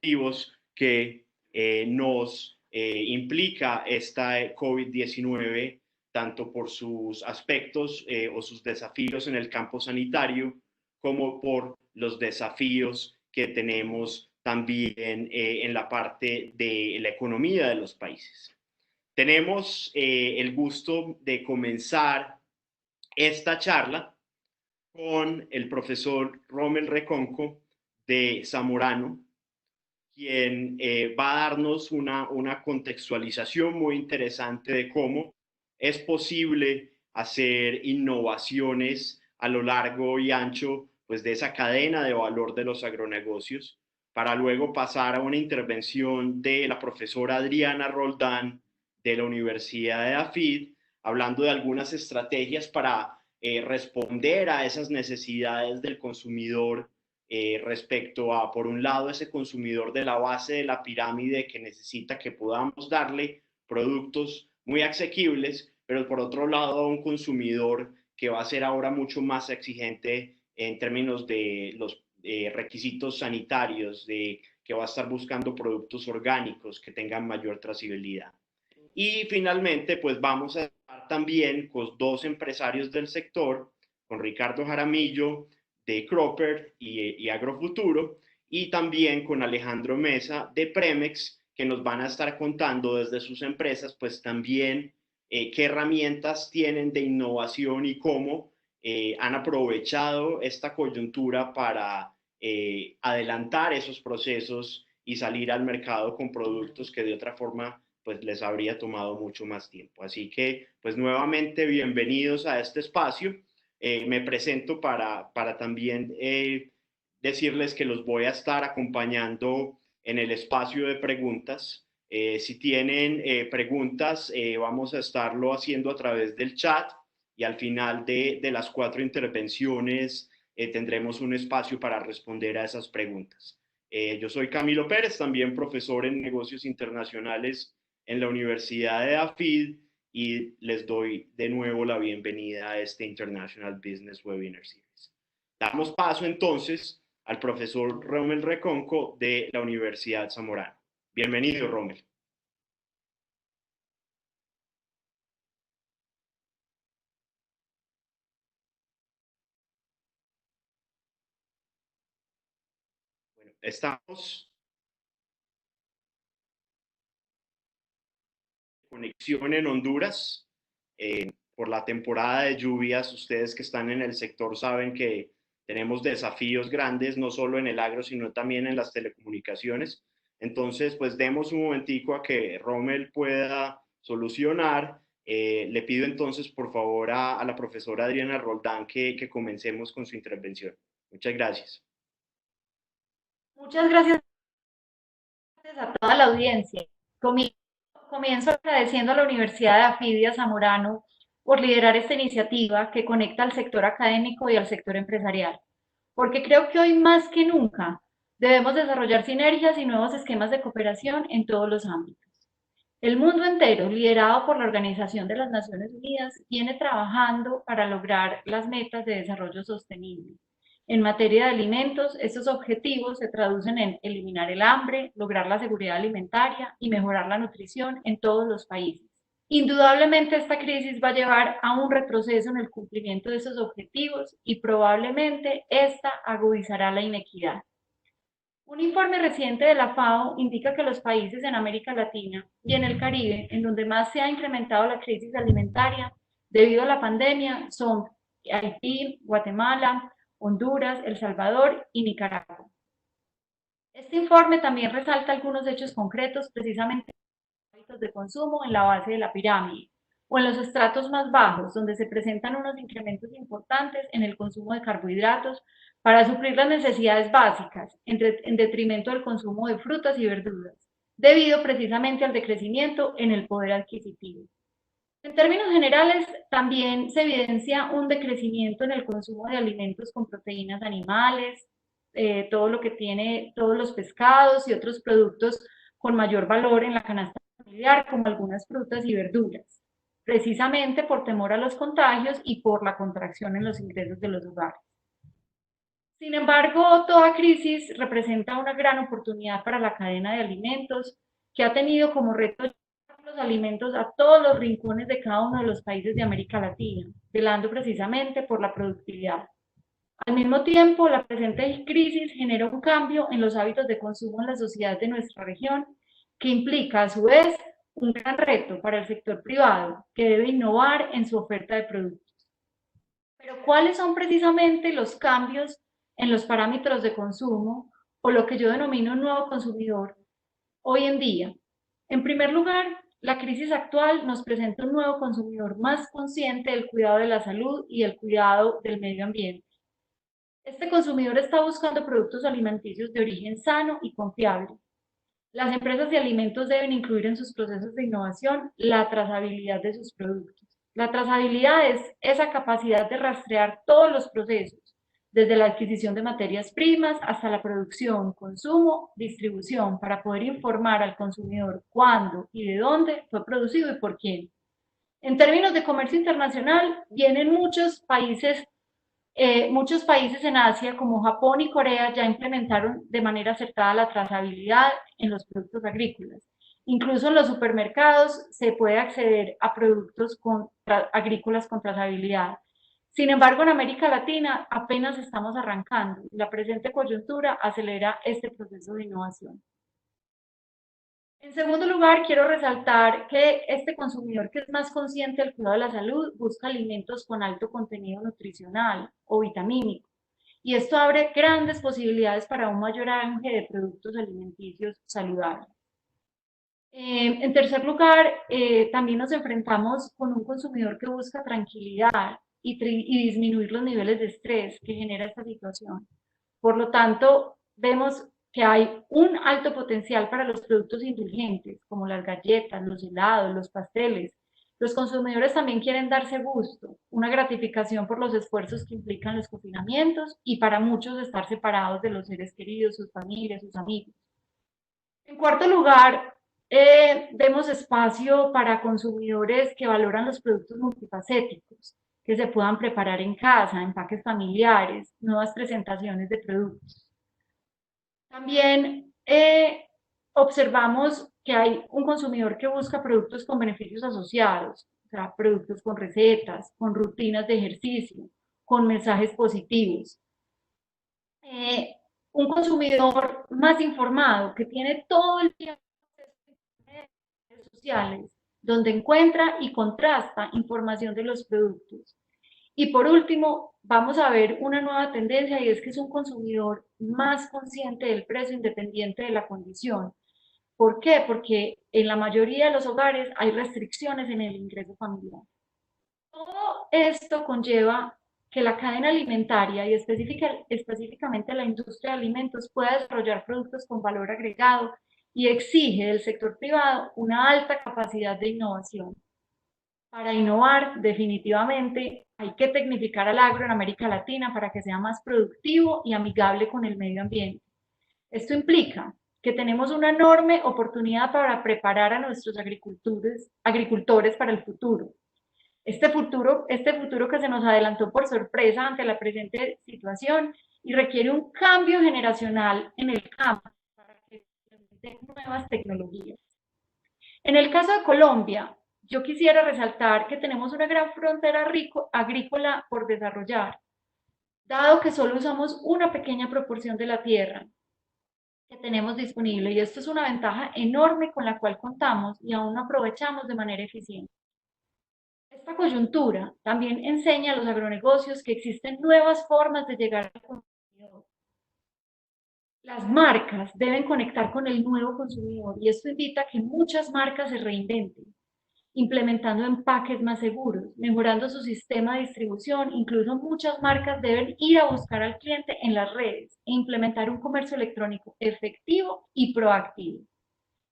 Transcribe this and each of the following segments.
positivos que nos implica esta COVID-19, tanto por sus aspectos o sus desafíos en el campo sanitario, como por los desafíos que tenemos también en la parte de la economía de los países. Tenemos el gusto de comenzar esta charla con el profesor Rommel Reconco de Zamorano, quien va a darnos una contextualización muy interesante de cómo es posible hacer innovaciones a lo largo y ancho pues, de esa cadena de valor de los agronegocios, para luego pasar a una intervención de la profesora Adriana Roldán de la Universidad de AFID, hablando de algunas estrategias para responder a esas necesidades del consumidor respecto a, por un lado, ese consumidor de la base de la pirámide que necesita que podamos darle productos muy asequibles, pero por otro lado, a un consumidor que va a ser ahora mucho más exigente en términos de los requisitos sanitarios, de que va a estar buscando productos orgánicos que tengan mayor trazabilidad. Y finalmente, pues vamos a estar también con dos empresarios del sector, con Ricardo Jaramillo de Cropper y Agrofuturo, y también con Alejandro Mesa de Premex, que nos van a estar contando desde sus empresas, pues también qué herramientas tienen de innovación y cómo han aprovechado esta coyuntura para adelantar esos procesos y salir al mercado con productos que de otra forma pues les habría tomado mucho más tiempo. Así que, pues nuevamente, bienvenidos a este espacio. Me presento para también decirles que los voy a estar acompañando en el espacio de preguntas. Si tienen preguntas, vamos a estarlo haciendo a través del chat y al final de las 4 intervenciones tendremos un espacio para responder a esas preguntas. Yo soy Camilo Pérez, también profesor en negocios internacionales en la Universidad de AFID y les doy de nuevo la bienvenida a este International Business Webinar Series. Damos paso entonces al profesor Rommel Reconco de la Universidad Zamorano. Bienvenido, Rommel. Bueno, estamos en conexión en Honduras. Por la temporada de lluvias, ustedes que están en el sector saben que tenemos desafíos grandes, no solo en el agro, sino también en las telecomunicaciones. Entonces, pues demos un momentico a que Rommel pueda solucionar. Le pido entonces, por favor, a la profesora Adriana Roldán que comencemos con su intervención. Muchas gracias. Muchas gracias a toda la audiencia. Comienzo agradeciendo a la Universidad de Afidia Zamorano por liderar esta iniciativa que conecta al sector académico y al sector empresarial, porque creo que hoy más que nunca debemos desarrollar sinergias y nuevos esquemas de cooperación en todos los ámbitos. El mundo entero, liderado por la Organización de las Naciones Unidas, viene trabajando para lograr las metas de desarrollo sostenible. En materia de alimentos, estos objetivos se traducen en eliminar el hambre, lograr la seguridad alimentaria y mejorar la nutrición en todos los países. Indudablemente esta crisis va a llevar a un retroceso en el cumplimiento de esos objetivos y probablemente esta agudizará la inequidad. Un informe reciente de la FAO indica que los países en América Latina y en el Caribe, en donde más se ha incrementado la crisis alimentaria debido a la pandemia, son Haití, Guatemala, Honduras, El Salvador y Nicaragua. Este informe también resalta algunos hechos concretos, precisamente hábitos de consumo en la base de la pirámide o en los estratos más bajos, donde se presentan unos incrementos importantes en el consumo de carbohidratos para suplir las necesidades básicas, en detrimento del consumo de frutas y verduras, debido precisamente al decrecimiento en el poder adquisitivo. En términos generales, también se evidencia un decrecimiento en el consumo de alimentos con proteínas animales, todo lo que tiene, todos los pescados y otros productos con mayor valor en la canasta familiar, como algunas frutas y verduras, precisamente por temor a los contagios y por la contracción en los ingresos de los hogares. Sin embargo, toda crisis representa una gran oportunidad para la cadena de alimentos, que ha tenido como reto llevar los alimentos a todos los rincones de cada uno de los países de América Latina, velando precisamente por la productividad. Al mismo tiempo, la presente crisis genera un cambio en los hábitos de consumo en la sociedad de nuestra región, que implica a su vez un gran reto para el sector privado, que debe innovar en su oferta de productos. Pero ¿cuáles son precisamente los cambios en los parámetros de consumo o lo que yo denomino un nuevo consumidor hoy en día? En primer lugar, la crisis actual nos presenta un nuevo consumidor más consciente del cuidado de la salud y el cuidado del medio ambiente. Este consumidor está buscando productos alimenticios de origen sano y confiable. Las empresas de alimentos deben incluir en sus procesos de innovación la trazabilidad de sus productos. La trazabilidad es esa capacidad de rastrear todos los procesos, desde la adquisición de materias primas hasta la producción, consumo, distribución, para poder informar al consumidor cuándo y de dónde fue producido y por quién. En términos de comercio internacional, vienen muchos países en Asia, como Japón y Corea, ya implementaron de manera acertada la trazabilidad en los productos agrícolas. Incluso en los supermercados se puede acceder a productos agrícolas con trazabilidad. Sin embargo, en América Latina apenas estamos arrancando y la presente coyuntura acelera este proceso de innovación. En segundo lugar, quiero resaltar que este consumidor que es más consciente del cuidado de la salud busca alimentos con alto contenido nutricional o vitamínico, y esto abre grandes posibilidades para un mayor auge de productos alimenticios saludables. En tercer lugar, también nos enfrentamos con un consumidor que busca tranquilidad y disminuir los niveles de estrés que genera esta situación. Por lo tanto, vemos que hay un alto potencial para los productos indulgentes, como las galletas, los helados, los pasteles. Los consumidores también quieren darse gusto, una gratificación por los esfuerzos que implican los confinamientos y para muchos estar separados de los seres queridos, sus familias, sus amigos. En cuarto lugar, vemos espacio para consumidores que valoran los productos multifacéticos, que se puedan preparar en casa, empaques familiares, nuevas presentaciones de productos. También observamos que hay un consumidor que busca productos con beneficios asociados, o sea, productos con recetas, con rutinas de ejercicio, con mensajes positivos. Un consumidor más informado, que tiene todo el tiempo en redes sociales, donde encuentra y contrasta información de los productos. Y por último, vamos a ver una nueva tendencia, y es que es un consumidor más consciente del precio independiente de la condición. ¿Por qué? Porque en la mayoría de los hogares hay restricciones en el ingreso familiar. Todo esto conlleva que la cadena alimentaria y específicamente la industria de alimentos pueda desarrollar productos con valor agregado, y exige del sector privado una alta capacidad de innovación. Para innovar, definitivamente, hay que tecnificar al agro en América Latina para que sea más productivo y amigable con el medio ambiente. Esto implica que tenemos una enorme oportunidad para preparar a nuestros agricultores para el futuro. Este futuro que se nos adelantó por sorpresa ante la presente situación, y requiere un cambio generacional en el campo para que se implementen nuevas tecnologías. En el caso de Colombia, yo quisiera resaltar que tenemos una gran frontera agrícola por desarrollar, dado que solo usamos una pequeña proporción de la tierra que tenemos disponible, y esto es una ventaja enorme con la cual contamos y aún no aprovechamos de manera eficiente. Esta coyuntura también enseña a los agronegocios que existen nuevas formas de llegar al consumidor. Las marcas deben conectar con el nuevo consumidor, y esto invita a que muchas marcas se reinventen, implementando empaques más seguros, mejorando su sistema de distribución. Incluso muchas marcas deben ir a buscar al cliente en las redes e implementar un comercio electrónico efectivo y proactivo.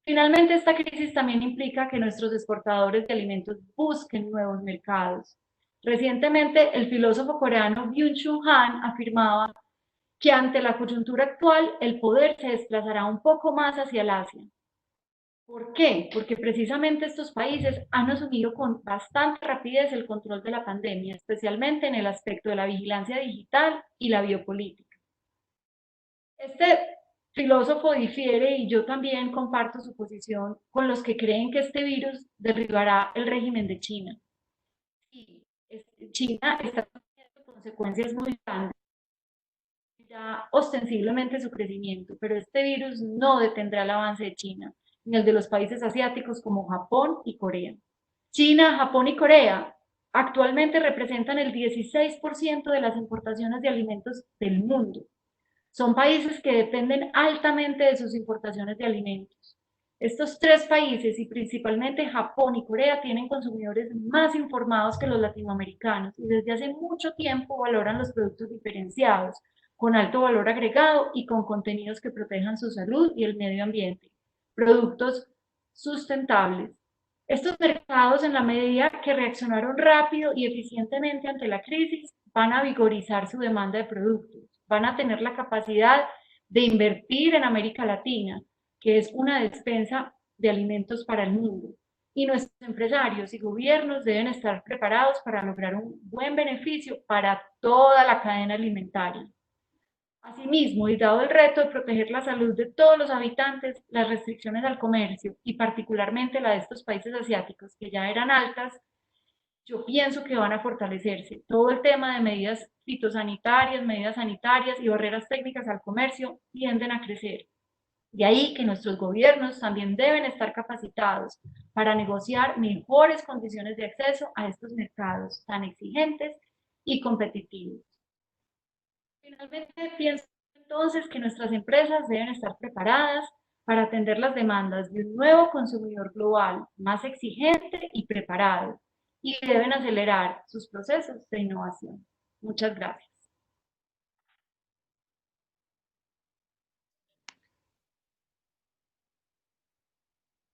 Finalmente, esta crisis también implica que nuestros exportadores de alimentos busquen nuevos mercados. Recientemente, el filósofo coreano Byung-Chul Han afirmaba que ante la coyuntura actual, el poder se desplazará un poco más hacia el Asia. ¿Por qué? Porque precisamente estos países han asumido con bastante rapidez el control de la pandemia, especialmente en el aspecto de la vigilancia digital y la biopolítica. Este filósofo difiere, y yo también comparto su posición, con los que creen que este virus derribará el régimen de China. Y China está teniendo consecuencias muy grandes, ya ostensiblemente su crecimiento, pero este virus no detendrá el avance de China, ni el de los países asiáticos como Japón y Corea. China, Japón y Corea actualmente representan el 16% de las importaciones de alimentos del mundo. Son países que dependen altamente de sus importaciones de alimentos. Estos tres países, y principalmente Japón y Corea, tienen consumidores más informados que los latinoamericanos y desde hace mucho tiempo valoran los productos diferenciados, con alto valor agregado y con contenidos que protejan su salud y el medio ambiente. Productos sustentables. Estos mercados, en la medida que reaccionaron rápido y eficientemente ante la crisis, van a vigorizar su demanda de productos, van a tener la capacidad de invertir en América Latina, que es una despensa de alimentos para el mundo. Y nuestros empresarios y gobiernos deben estar preparados para lograr un buen beneficio para toda la cadena alimentaria. Asimismo, y dado el reto de proteger la salud de todos los habitantes, las restricciones al comercio, y particularmente la de estos países asiáticos, que ya eran altas, yo pienso que van a fortalecerse. Todo el tema de medidas fitosanitarias, medidas sanitarias y barreras técnicas al comercio tienden a crecer. De ahí que nuestros gobiernos también deben estar capacitados para negociar mejores condiciones de acceso a estos mercados tan exigentes y competitivos. Finalmente, pienso entonces que nuestras empresas deben estar preparadas para atender las demandas de un nuevo consumidor global más exigente y preparado, y deben acelerar sus procesos de innovación. Muchas gracias.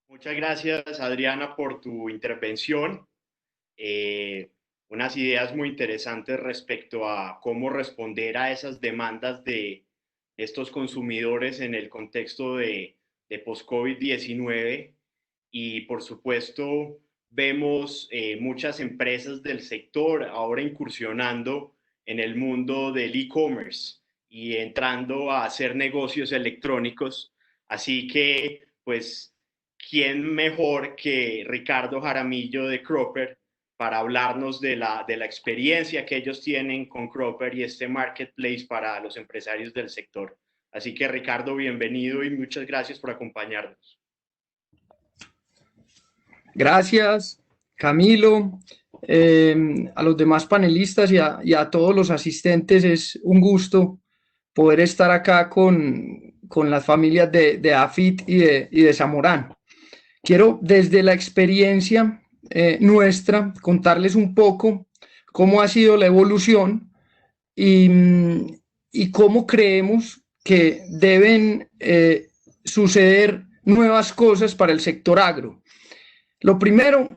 Muchas gracias, Adriana, por tu intervención. Eh, Unas ideas muy interesantes respecto a cómo responder a esas demandas de estos consumidores en el contexto de post-COVID-19. Y por supuesto, vemos muchas empresas del sector ahora incursionando en el mundo del e-commerce y entrando a hacer negocios electrónicos. Así que, pues, ¿quién mejor que Ricardo Jaramillo de Cropper para hablarnos de la experiencia que ellos tienen con Cropper y este marketplace para los empresarios del sector? Así que, Ricardo, bienvenido y muchas gracias por acompañarnos. Gracias, Camilo, a los demás panelistas y a todos los asistentes. Es un gusto poder estar acá con las familias de AFIT y de Zamorano. Quiero, desde la experiencia nuestra, contarles un poco cómo ha sido la evolución y cómo creemos que deben suceder nuevas cosas para el sector agro. Lo primero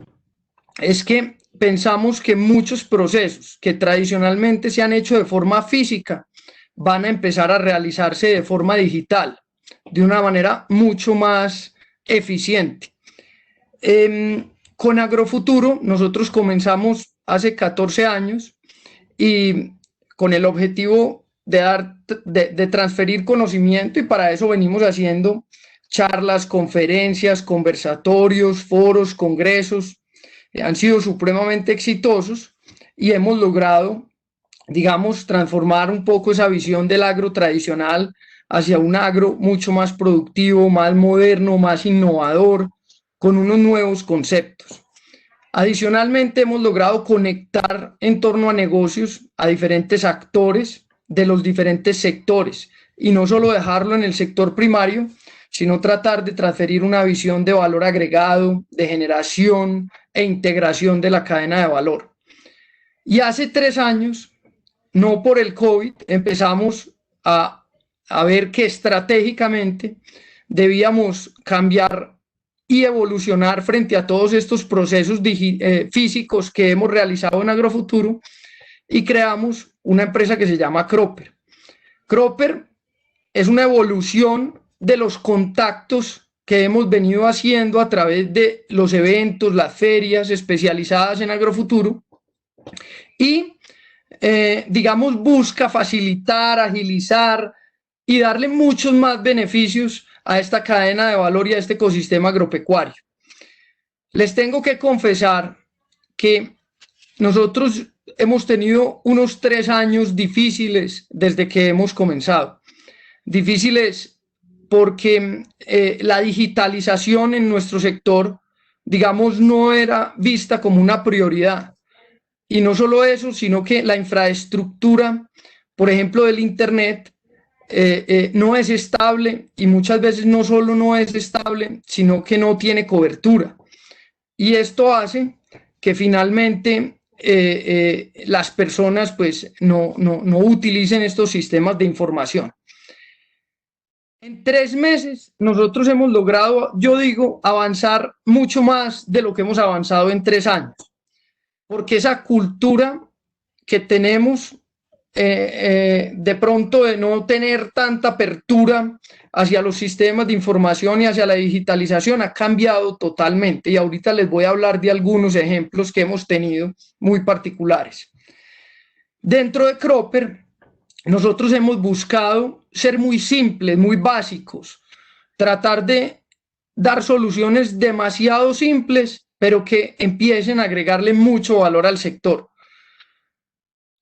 es que pensamos que muchos procesos que tradicionalmente se han hecho de forma física van a empezar a realizarse de forma digital, de una manera mucho más eficiente. Con Agrofuturo nosotros comenzamos hace 14 años y con el objetivo de transferir conocimiento, y para eso venimos haciendo charlas, conferencias, conversatorios, foros, congresos. Han sido supremamente exitosos y hemos logrado, digamos, transformar un poco esa visión del agro tradicional hacia un agro mucho más productivo, más moderno, más innovador, con unos nuevos conceptos. Adicionalmente, hemos logrado conectar en torno a negocios a diferentes actores de los diferentes sectores, y no solo dejarlo en el sector primario, sino tratar de transferir una visión de valor agregado, de generación e integración de la cadena de valor. Y hace 3 años, no por el COVID, empezamos a ver que estratégicamente debíamos cambiar y evolucionar frente a todos estos procesos físicos que hemos realizado en Agrofuturo, y creamos una empresa que se llama Cropper. Cropper es una evolución de los contactos que hemos venido haciendo a través de los eventos, las ferias especializadas en Agrofuturo, y digamos busca facilitar, agilizar y darle muchos más beneficios a esta cadena de valor y a este ecosistema agropecuario. Les tengo que confesar que nosotros hemos tenido unos 3 años difíciles desde que hemos comenzado. Difíciles porque la digitalización en nuestro sector, digamos, no era vista como una prioridad. Y no solo eso, sino que la infraestructura, por ejemplo, del Internet, no es estable, y muchas veces no solo no es estable, sino que no tiene cobertura. Y esto hace que finalmente las personas pues no utilicen estos sistemas de información. En 3 meses nosotros hemos logrado, yo digo, avanzar mucho más de lo que hemos avanzado en 3 años, porque esa cultura que tenemos de pronto de no tener tanta apertura hacia los sistemas de información y hacia la digitalización ha cambiado totalmente, y ahorita les voy a hablar de algunos ejemplos que hemos tenido muy particulares. Dentro de Cropper nosotros hemos buscado ser muy simples, muy básicos, tratar de dar soluciones demasiado simples, pero que empiecen a agregarle mucho valor al sector.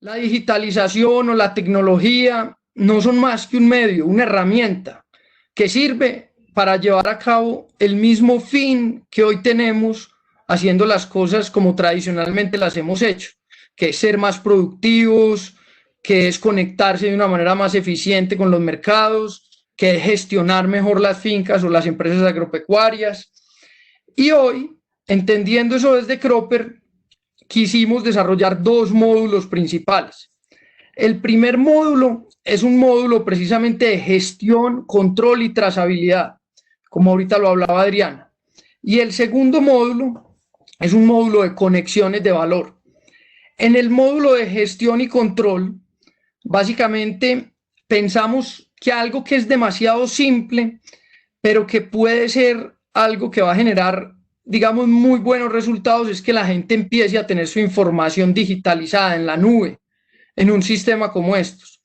La digitalización o la tecnología no son más que un medio, una herramienta que sirve para llevar a cabo el mismo fin que hoy tenemos haciendo las cosas como tradicionalmente las hemos hecho, que es ser más productivos, que es conectarse de una manera más eficiente con los mercados, que es gestionar mejor las fincas o las empresas agropecuarias. Y hoy, entendiendo eso desde Cropper, quisimos desarrollar 2 módulos principales. El primer módulo es un módulo precisamente de gestión, control y trazabilidad, como ahorita lo hablaba Adriana. Y el segundo módulo es un módulo de conexiones de valor. En el módulo de gestión y control, básicamente pensamos que algo que es demasiado simple, pero que puede ser algo que va a generar, digamos, muy buenos resultados, es que la gente empiece a tener su información digitalizada en la nube, en un sistema como estos,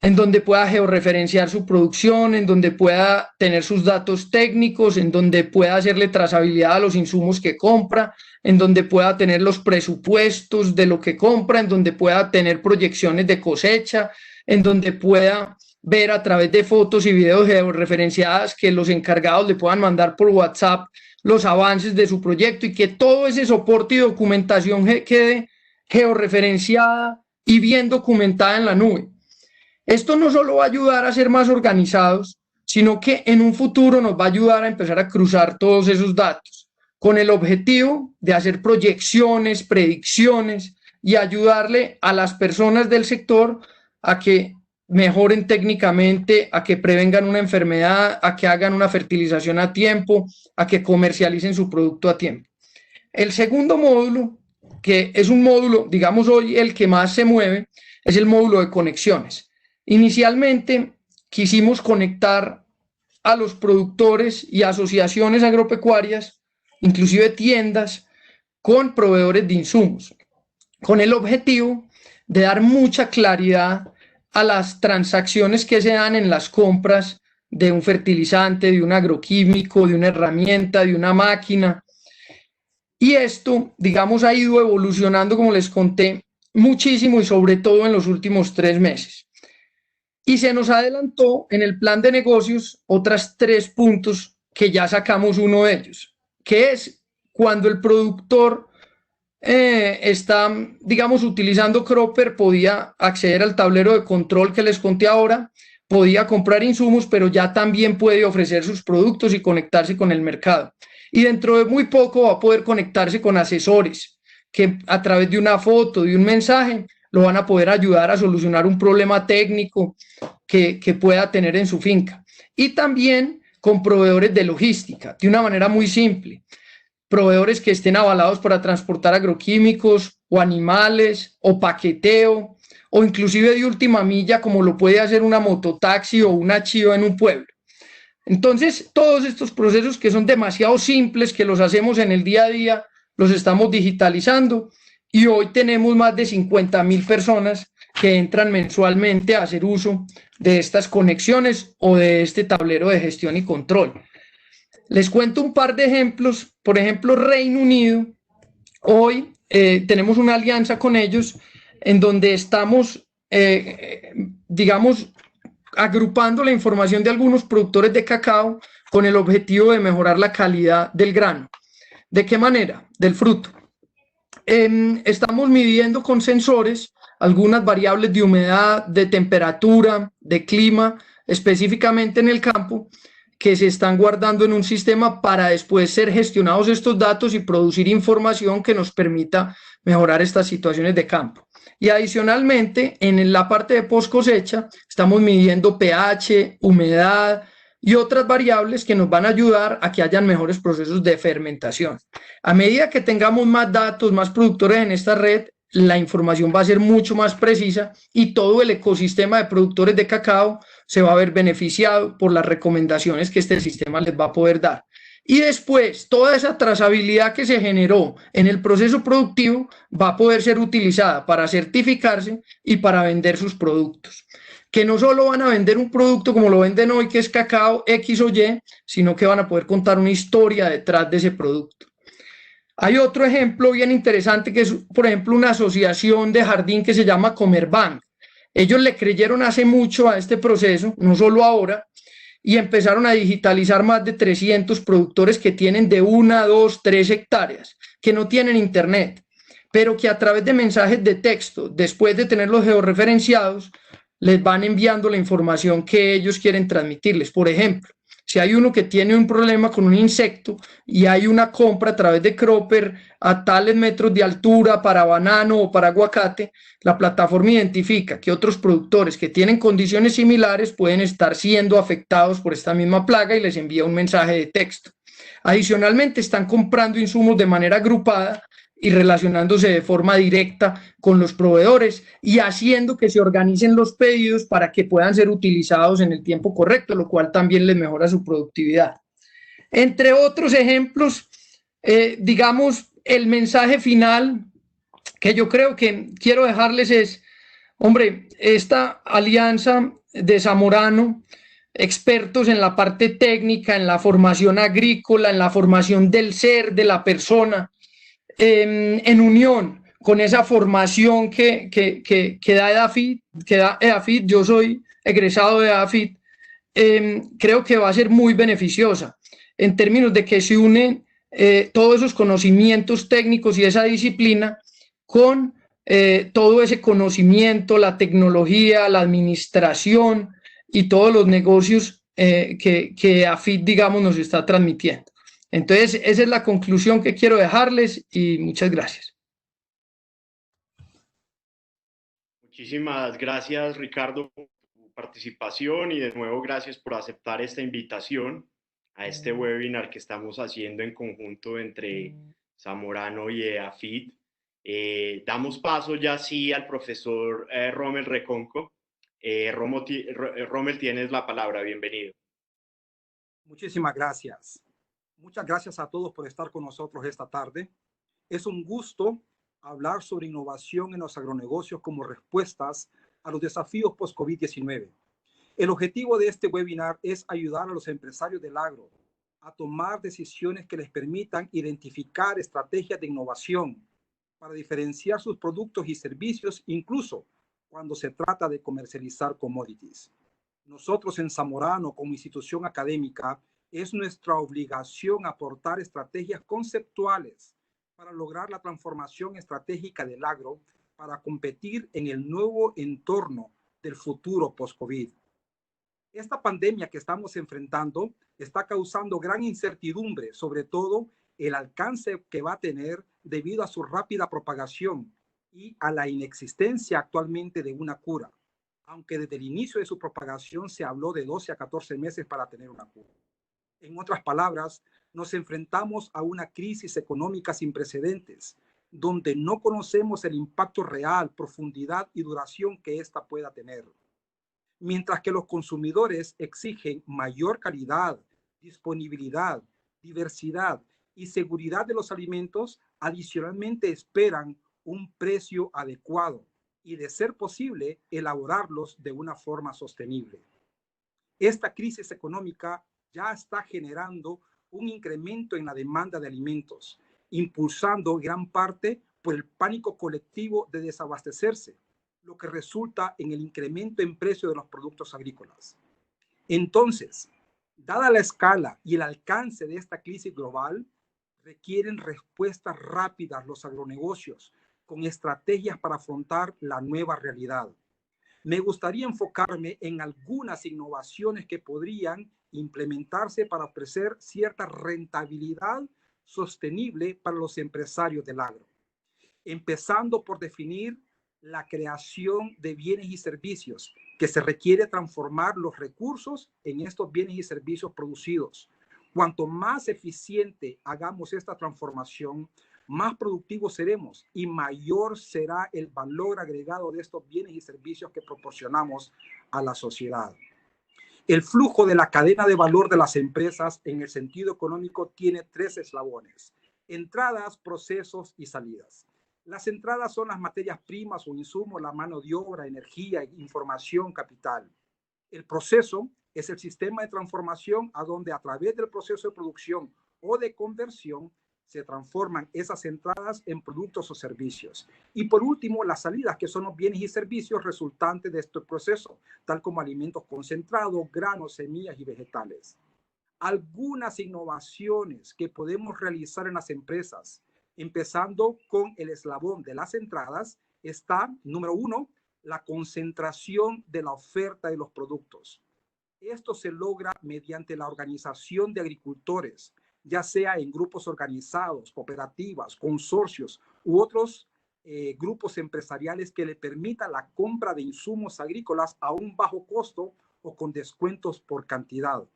en donde pueda georreferenciar su producción, en donde pueda tener sus datos técnicos, en donde pueda hacerle trazabilidad a los insumos que compra, en donde pueda tener los presupuestos de lo que compra, en donde pueda tener proyecciones de cosecha, en donde pueda ver a través de fotos y videos georreferenciadas que los encargados le puedan mandar por WhatsApp los avances de su proyecto, y que todo ese soporte y documentación quede georreferenciada y bien documentada en la nube. Esto no solo va a ayudar a ser más organizados, sino que en un futuro nos va a ayudar a empezar a cruzar todos esos datos con el objetivo de hacer proyecciones, predicciones y ayudarle a las personas del sector a que mejoren técnicamente, a que prevengan una enfermedad, a que hagan una fertilización a tiempo, a que comercialicen su producto a tiempo. El segundo módulo, que es un módulo, digamos hoy el que más se mueve, es el módulo de conexiones. Inicialmente quisimos conectar a los productores y asociaciones agropecuarias, inclusive tiendas, con proveedores de insumos, con el objetivo de dar mucha claridad a las transacciones que se dan en las compras de un fertilizante, de un agroquímico, de una herramienta, de una máquina. Y esto, digamos, ha ido evolucionando, como les conté, muchísimo, y sobre todo en los últimos 3 meses. Y se nos adelantó en el plan de negocios otras 3 puntos que ya sacamos uno de ellos, que es cuando el productor está, digamos, utilizando Cropper, podía acceder al tablero de control que les conté ahora, podía comprar insumos, pero ya también puede ofrecer sus productos y conectarse con el mercado. Y dentro de muy poco va a poder conectarse con asesores que a través de una foto, de un mensaje, lo van a poder ayudar a solucionar un problema técnico que pueda tener en su finca. Y también con proveedores de logística, de una manera muy simple. Proveedores que estén avalados para transportar agroquímicos o animales o paqueteo, o inclusive de última milla, como lo puede hacer una mototaxi o una chiva en un pueblo. Entonces, todos estos procesos que son demasiado simples, que los hacemos en el día a día, los estamos digitalizando, y hoy tenemos más de 50.000 personas que entran mensualmente a hacer uso de estas conexiones o de este tablero de gestión y control. Les cuento un par de ejemplos. Por ejemplo, Reino Unido, hoy tenemos una alianza con ellos en donde estamos, digamos, agrupando la información de algunos productores de cacao con el objetivo de mejorar la calidad del grano. ¿De qué manera? Del fruto. Estamos midiendo con sensores algunas variables de humedad, de temperatura, de clima, específicamente en el campo, que se están guardando en un sistema para después ser gestionados estos datos y producir información que nos permita mejorar estas situaciones de campo. Y adicionalmente, en la parte de post cosecha, estamos midiendo pH, humedad y otras variables que nos van a ayudar a que hayan mejores procesos de fermentación. A medida que tengamos más datos, más productores en esta red, la información va a ser mucho más precisa y todo el ecosistema de productores de cacao se va a ver beneficiado por las recomendaciones que este sistema les va a poder dar. Y después, toda esa trazabilidad que se generó en el proceso productivo va a poder ser utilizada para certificarse y para vender sus productos. Que no solo van a vender un producto como lo venden hoy, que es cacao X o Y, sino que van a poder contar una historia detrás de ese producto. Hay otro ejemplo bien interesante que es, por ejemplo, una asociación de jardín que se llama Comerbank. Ellos le creyeron hace mucho a este proceso, no solo ahora, y empezaron a digitalizar más de 300 productores que tienen de 1, 2, 3 hectáreas, que no tienen internet, pero que a través de mensajes de texto, después de tenerlos georreferenciados, les van enviando la información que ellos quieren transmitirles. Por ejemplo, si hay uno que tiene un problema con un insecto y hay una compra a través de Cropper a tales metros de altura para banano o para aguacate, la plataforma identifica que otros productores que tienen condiciones similares pueden estar siendo afectados por esta misma plaga y les envía un mensaje de texto. Adicionalmente, están comprando insumos de manera agrupada y relacionándose de forma directa con los proveedores y haciendo que se organicen los pedidos para que puedan ser utilizados en el tiempo correcto, lo cual también les mejora su productividad. Entre otros ejemplos, digamos, el mensaje final que yo creo que quiero dejarles es, hombre, esta alianza de Zamorano, expertos en la parte técnica, en la formación agrícola, en la formación del ser, de la persona, en unión con esa formación que da EDAFID, yo soy egresado de EDAFID, creo que va a ser muy beneficiosa en términos de que se unen todos esos conocimientos técnicos y esa disciplina con todo ese conocimiento, la tecnología, la administración y todos los negocios que AFID, digamos, nos está transmitiendo. Entonces, esa es la conclusión que quiero dejarles y muchas gracias. Muchísimas gracias, Ricardo, por tu participación y de nuevo gracias por aceptar esta invitación a este webinar que estamos haciendo en conjunto entre Zamorano y EDAFID. Damos paso ya sí al profesor Rommel Reconco. Rommel, tienes la palabra, bienvenido. Muchísimas gracias. Muchas gracias a todos por estar con nosotros esta tarde. Es un gusto hablar sobre innovación en los agronegocios como respuestas a los desafíos post-COVID-19. El objetivo de este webinar es ayudar a los empresarios del agro a tomar decisiones que les permitan identificar estrategias de innovación para diferenciar sus productos y servicios, incluso cuando se trata de comercializar commodities. Nosotros en Zamorano, como institución académica, es nuestra obligación aportar estrategias conceptuales para lograr la transformación estratégica del agro para competir en el nuevo entorno del futuro post-COVID. Esta pandemia que estamos enfrentando está causando gran incertidumbre, sobre todo el alcance que va a tener debido a su rápida propagación y a la inexistencia actualmente de una cura, aunque desde el inicio de su propagación se habló de 12 a 14 meses para tener una cura. En otras palabras, nos enfrentamos a una crisis económica sin precedentes, donde no conocemos el impacto real, profundidad y duración que ésta pueda tener. Mientras que los consumidores exigen mayor calidad, disponibilidad, diversidad y seguridad de los alimentos, adicionalmente esperan un precio adecuado, y, de ser posible, elaborarlos de una forma sostenible. Esta crisis económica ya está generando un incremento en la demanda de alimentos, impulsando gran parte por el pánico colectivo de desabastecerse, lo que resulta en el incremento en precio de los productos agrícolas. Entonces, dada la escala y el alcance de esta crisis global, requieren respuestas rápidas los agronegocios con estrategias para afrontar la nueva realidad. Me gustaría enfocarme en algunas innovaciones que podrían implementarse para ofrecer cierta rentabilidad sostenible para los empresarios del agro, empezando por definir la creación de bienes y servicios, que se requiere transformar los recursos en estos bienes y servicios producidos. Cuanto más eficiente hagamos esta transformación, más productivos seremos y mayor será el valor agregado de estos bienes y servicios que proporcionamos a la sociedad. El flujo de la cadena de valor de las empresas en el sentido económico tiene 3 eslabones: entradas, procesos y salidas. Las entradas son las materias primas o insumos, la mano de obra, energía, información, capital. El proceso es el sistema de transformación a donde, a través del proceso de producción o de conversión, se transforman esas entradas en productos o servicios. Y por último, las salidas, que son los bienes y servicios resultantes de este proceso, tal como alimentos concentrados, granos, semillas y vegetales. Algunas innovaciones que podemos realizar en las empresas, empezando con el eslabón de las entradas, está, número 1, la concentración de la oferta de los productos. Esto se logra mediante la organización de agricultores, ya sea en grupos organizados, cooperativas, consorcios u otros grupos empresariales que le permitan la compra de insumos agrícolas a un bajo costo o con descuentos por cantidad.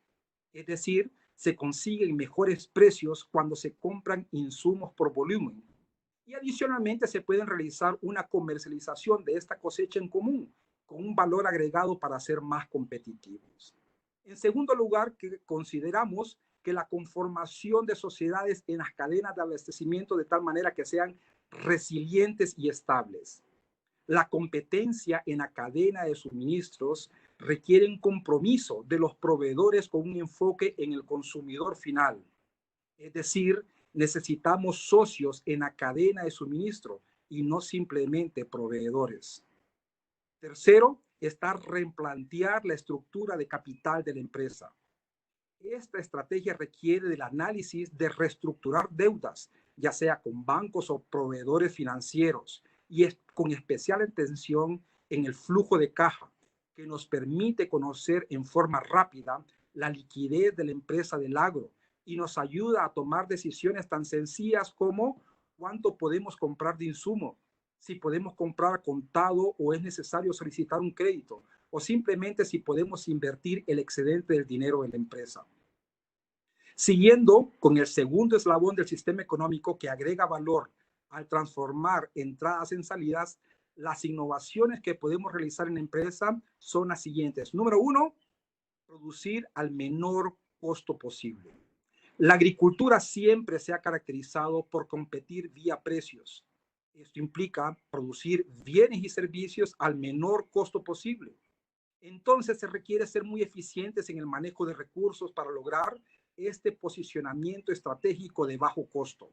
Es decir, se consiguen mejores precios cuando se compran insumos por volumen. Y adicionalmente se pueden realizar una comercialización de esta cosecha en común con un valor agregado para ser más competitivos. En segundo lugar, que consideramos que la conformación de sociedades en las cadenas de abastecimiento de tal manera que sean resilientes y estables. La competencia en la cadena de suministros requiere un compromiso de los proveedores con un enfoque en el consumidor final. Es decir, necesitamos socios en la cadena de suministro y no simplemente proveedores. Tercero, está replantear la estructura de capital de la empresa. Esta estrategia requiere del análisis de reestructurar deudas, ya sea con bancos o proveedores financieros, y con especial atención en el flujo de caja, que nos permite conocer en forma rápida la liquidez de la empresa del agro y nos ayuda a tomar decisiones tan sencillas como cuánto podemos comprar de insumo, si podemos comprar a contado o es necesario solicitar un crédito, o simplemente si podemos invertir el excedente del dinero en la empresa. Siguiendo con el segundo eslabón del sistema económico que agrega valor al transformar entradas en salidas, las innovaciones que podemos realizar en la empresa son las siguientes. Número 1, producir al menor costo posible. La agricultura siempre se ha caracterizado por competir vía precios. Esto implica producir bienes y servicios al menor costo posible. Entonces se requiere ser muy eficientes en el manejo de recursos para lograr este posicionamiento estratégico de bajo costo.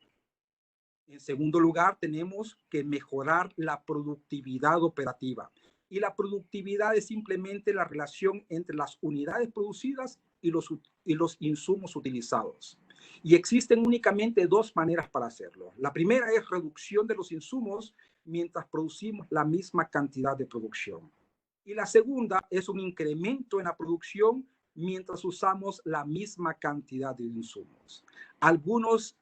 En segundo lugar, tenemos que mejorar la productividad operativa. Y la productividad es simplemente la relación entre las unidades producidas y los insumos utilizados. Y existen únicamente 2 maneras para hacerlo. La primera es reducción de los insumos mientras producimos la misma cantidad de producción. Y la segunda es un incremento en la producción mientras usamos la misma cantidad de insumos. Algunos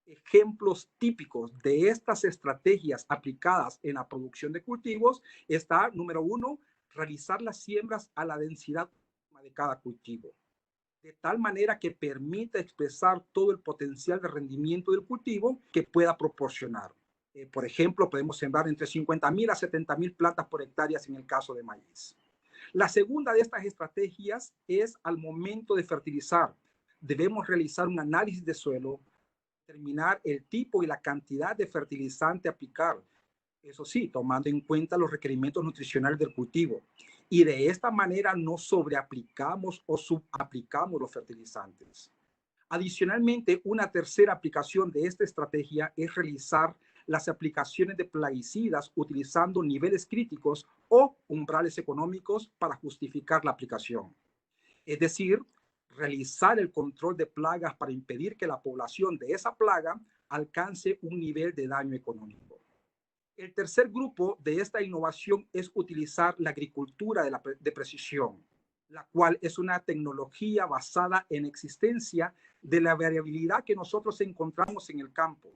ejemplos típicos de estas estrategias aplicadas en la producción de cultivos está, número 1, realizar las siembras a la densidad de cada cultivo, de tal manera que permita expresar todo el potencial de rendimiento del cultivo que pueda proporcionar. Por ejemplo, podemos sembrar entre 50.000 a 70.000 plantas por hectárea en el caso de maíz. La segunda de estas estrategias es al momento de fertilizar. Debemos realizar un análisis de suelo, determinar el tipo y la cantidad de fertilizante a aplicar, Eso sí, tomando en cuenta los requerimientos nutricionales del cultivo. Y de esta manera no sobreaplicamos o subaplicamos los fertilizantes. Adicionalmente, una tercera aplicación de esta estrategia es realizar las aplicaciones de plaguicidas utilizando niveles críticos o umbrales económicos para justificar la aplicación. Es decir, realizar el control de plagas para impedir que la población de esa plaga alcance un nivel de daño económico. El tercer grupo de esta innovación es utilizar la agricultura de precisión, la cual es una tecnología basada en existencia de la variabilidad que nosotros encontramos en el campo,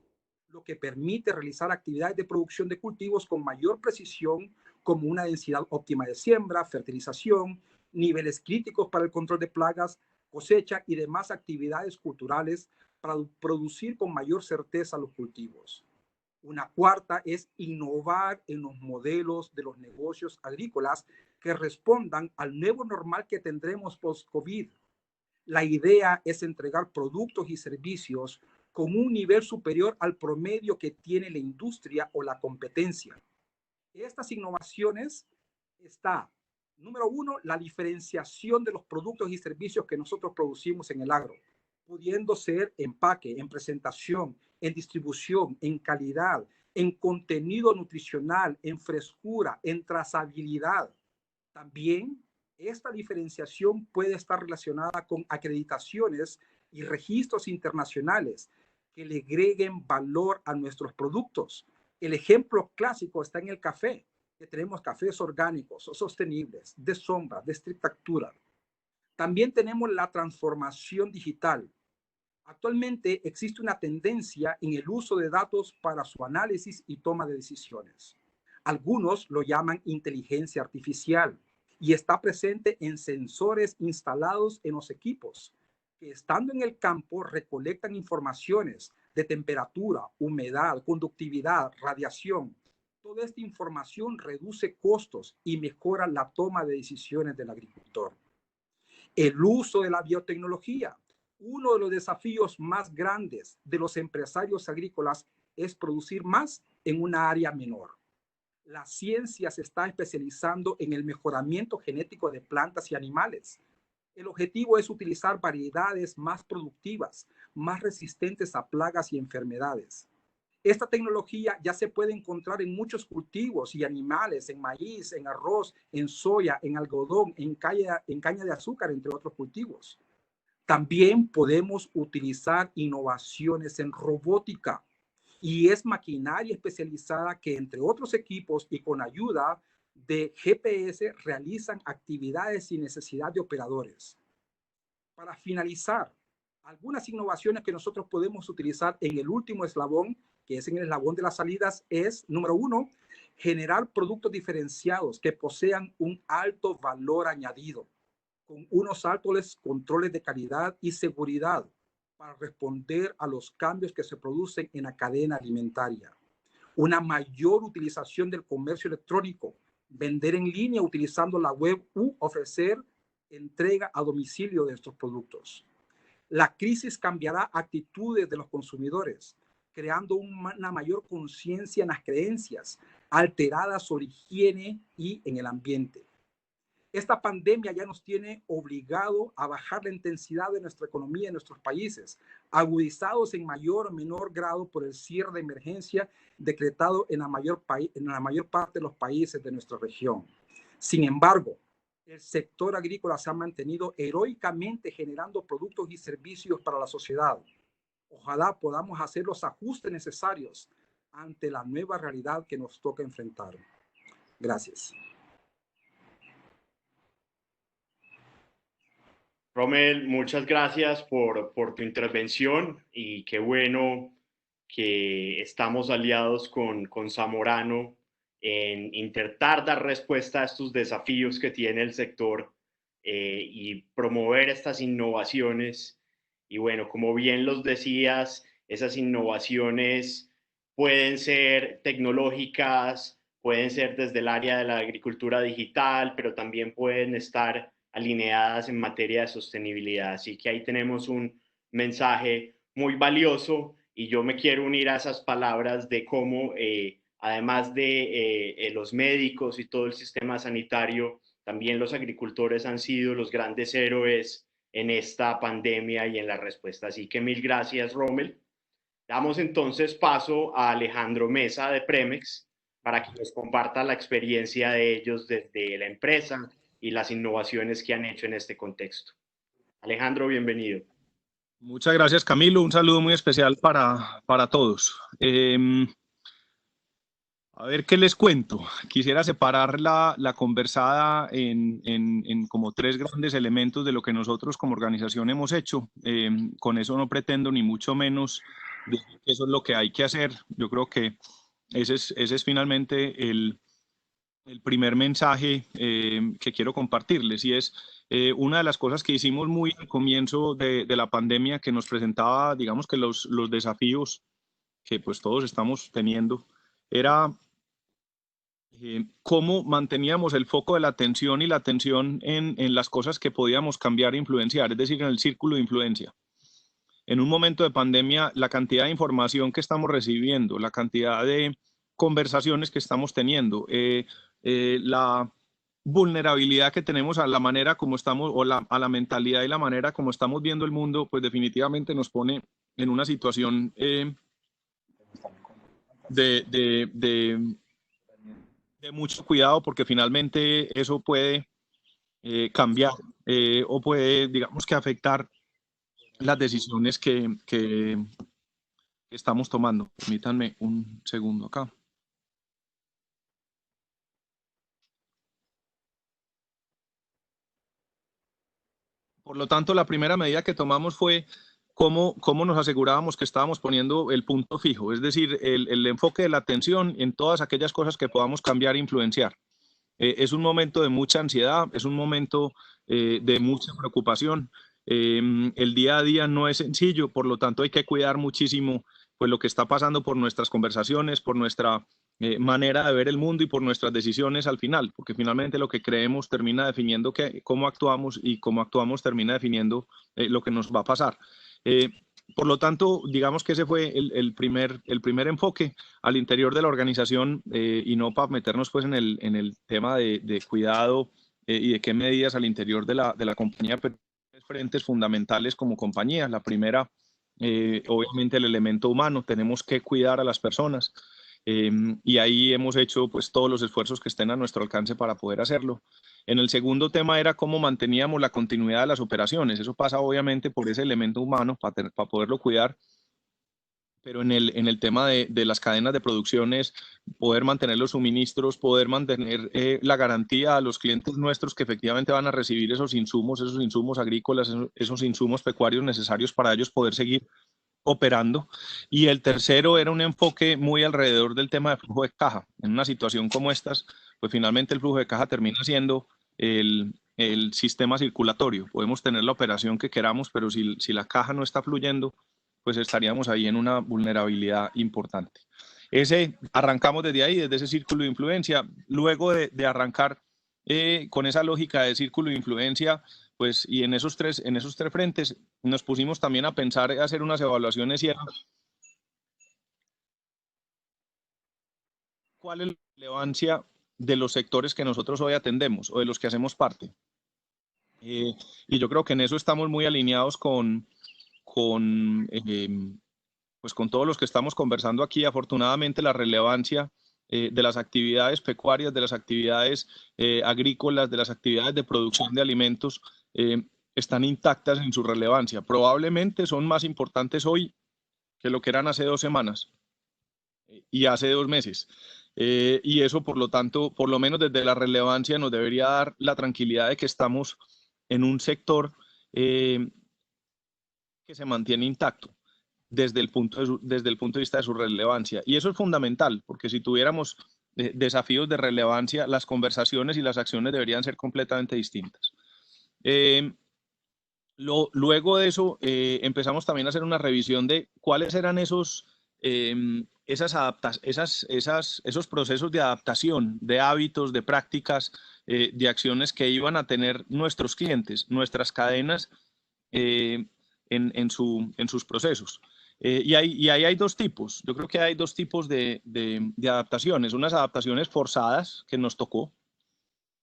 lo que permite realizar actividades de producción de cultivos con mayor precisión, como una densidad óptima de siembra, fertilización, niveles críticos para el control de plagas, cosecha y demás actividades culturales para producir con mayor certeza los cultivos. Una cuarta es innovar en los modelos de los negocios agrícolas que respondan al nuevo normal que tendremos post-COVID. La idea es entregar productos y servicios con un nivel superior al promedio que tiene la industria o la competencia. Estas innovaciones está, número uno, la diferenciación de los productos y servicios que nosotros producimos en el agro, pudiendo ser empaque, en presentación, en distribución, en calidad, en contenido nutricional, en frescura, en trazabilidad. También esta diferenciación puede estar relacionada con acreditaciones y registros internacionales que le agreguen valor a nuestros productos. El ejemplo clásico está en el café, que tenemos cafés orgánicos o sostenibles, de sombra, de extractura. También tenemos la transformación digital. Actualmente existe una tendencia en el uso de datos para su análisis y toma de decisiones. Algunos lo llaman inteligencia artificial y está presente en sensores instalados en los equipos que, estando en el campo, recolectan informaciones de temperatura, humedad, conductividad, radiación. Toda esta información reduce costos y mejora la toma de decisiones del agricultor. El uso de la biotecnología. Uno de los desafíos más grandes de los empresarios agrícolas es producir más en una área menor. La ciencia se está especializando en el mejoramiento genético de plantas y animales. El objetivo es utilizar variedades más productivas, más resistentes a plagas y enfermedades. Esta tecnología ya se puede encontrar en muchos cultivos y animales, en maíz, en arroz, en soya, en algodón, en caña de azúcar, entre otros cultivos. También podemos utilizar innovaciones en robótica, y es maquinaria especializada que, entre otros equipos y con ayuda de GPS, realizan actividades sin necesidad de operadores. Para finalizar, algunas innovaciones que nosotros podemos utilizar en el último eslabón, que es en el eslabón de las salidas, es, número uno, generar productos diferenciados que posean un alto valor añadido, con unos altos controles de calidad y seguridad para responder a los cambios que se producen en la cadena alimentaria. Una mayor utilización del comercio electrónico, vender en línea utilizando la web u ofrecer entrega a domicilio de estos productos. La crisis cambiará actitudes de los consumidores, creando una mayor conciencia en las creencias alteradas sobre higiene y en el ambiente. Esta pandemia ya nos tiene obligado a bajar la intensidad de nuestra economía en nuestros países, agudizados en mayor o menor grado por el cierre de emergencia decretado en la mayor parte de los países de nuestra región. Sin embargo, el sector agrícola se ha mantenido heroicamente generando productos y servicios para la sociedad. Ojalá podamos hacer los ajustes necesarios ante la nueva realidad que nos toca enfrentar. Gracias. Rommel, muchas gracias por tu intervención y qué bueno que estamos aliados con Zamorano en intentar dar respuesta a estos desafíos que tiene el sector y promover estas innovaciones. Y bueno, como bien los decías, esas innovaciones pueden ser tecnológicas, pueden ser desde el área de la agricultura digital, pero también pueden estar alineadas en materia de sostenibilidad. Así que ahí tenemos un mensaje muy valioso y yo me quiero unir a esas palabras de cómo además de los médicos y todo el sistema sanitario, también los agricultores han sido los grandes héroes en esta pandemia y en la respuesta. Así que mil gracias, Rommel. Damos entonces paso a Alejandro Mesa de Premex para que nos comparta la experiencia de ellos desde la empresa y las innovaciones que han hecho en este contexto. Alejandro, bienvenido. Muchas gracias, Camilo. Un saludo muy especial para todos. A ver, ¿qué les cuento? Quisiera separar la conversada en como tres grandes elementos de lo que nosotros como organización hemos hecho. Con eso no pretendo ni mucho menos decir que eso es lo que hay que hacer. Yo creo que ese es finalmente el primer mensaje que quiero compartirles, y es una de las cosas que hicimos muy al comienzo de la pandemia, que nos presentaba, digamos que los desafíos que pues todos estamos teniendo, era cómo manteníamos el foco de la atención y la atención en las cosas que podíamos cambiar e influenciar, es decir, en el círculo de influencia. En un momento de pandemia, la cantidad de información que estamos recibiendo, la cantidad de conversaciones que estamos teniendo, la vulnerabilidad que tenemos a la manera como estamos, o a la mentalidad y la manera como estamos viendo el mundo, pues definitivamente nos pone en una situación de mucho cuidado, porque finalmente eso puede cambiar o puede, digamos que afectar las decisiones que estamos tomando. Permítanme un segundo acá. Por lo tanto, la primera medida que tomamos fue cómo nos asegurábamos que estábamos poniendo el punto fijo, es decir, el enfoque de la atención en todas aquellas cosas que podamos cambiar e influenciar. Es un momento de mucha ansiedad, es un momento de mucha preocupación. El día a día no es sencillo, por lo tanto hay que cuidar muchísimo pues, lo que está pasando por nuestras conversaciones, por nuestra manera de ver el mundo y por nuestras decisiones al final, porque finalmente lo que creemos termina definiendo cómo actuamos, y cómo actuamos termina definiendo lo que nos va a pasar. Por lo tanto, digamos que ese fue el primer enfoque al interior de la organización, y no para meternos pues en el tema de cuidado y de qué medidas al interior de la compañía, pero frentes fundamentales como compañía. La primera, obviamente el elemento humano, tenemos que cuidar a las personas, y ahí hemos hecho pues todos los esfuerzos que estén a nuestro alcance para poder hacerlo. En el segundo tema era cómo manteníamos la continuidad de las operaciones. Eso pasa obviamente por ese elemento humano para poderlo cuidar, pero en el tema de las cadenas de producción es poder mantener los suministros, poder mantener la garantía a los clientes nuestros que efectivamente van a recibir esos insumos agrícolas, esos insumos pecuarios necesarios para ellos poder seguir operando. Y el tercero era un enfoque muy alrededor del tema de flujo de caja. En una situación como estas, pues finalmente el flujo de caja termina siendo el sistema circulatorio. Podemos tener la operación que queramos, pero si la caja no está fluyendo, pues estaríamos ahí en una vulnerabilidad importante. Arrancamos desde ahí, desde ese círculo de influencia. Luego de arrancar con esa lógica de círculo de influencia, pues, y en esos tres frentes, nos pusimos también a pensar, a hacer unas evaluaciones y cuál es la relevancia de los sectores que nosotros hoy atendemos o de los que hacemos parte. Y yo creo que en eso estamos muy alineados con todos los que estamos conversando aquí. Afortunadamente, la relevancia de las actividades pecuarias, de las actividades agrícolas, de las actividades de producción de alimentos, están intactas en su relevancia. Probablemente son más importantes hoy que lo que eran hace 2 semanas y hace 2 meses. Y eso, por lo tanto, por lo menos desde la relevancia, nos debería dar la tranquilidad de que estamos en un sector que se mantiene intacto desde el punto de vista de su relevancia. Y eso es fundamental, porque si tuviéramos desafíos de relevancia, las conversaciones y las acciones deberían ser completamente distintas. Luego de eso, empezamos también a hacer una revisión de cuáles eran esos procesos de adaptación, de hábitos, de prácticas, de acciones que iban a tener nuestros clientes, nuestras cadenas en sus procesos. Y ahí hay dos tipos. Yo creo que hay dos tipos de adaptaciones. Unas adaptaciones forzadas que nos tocó,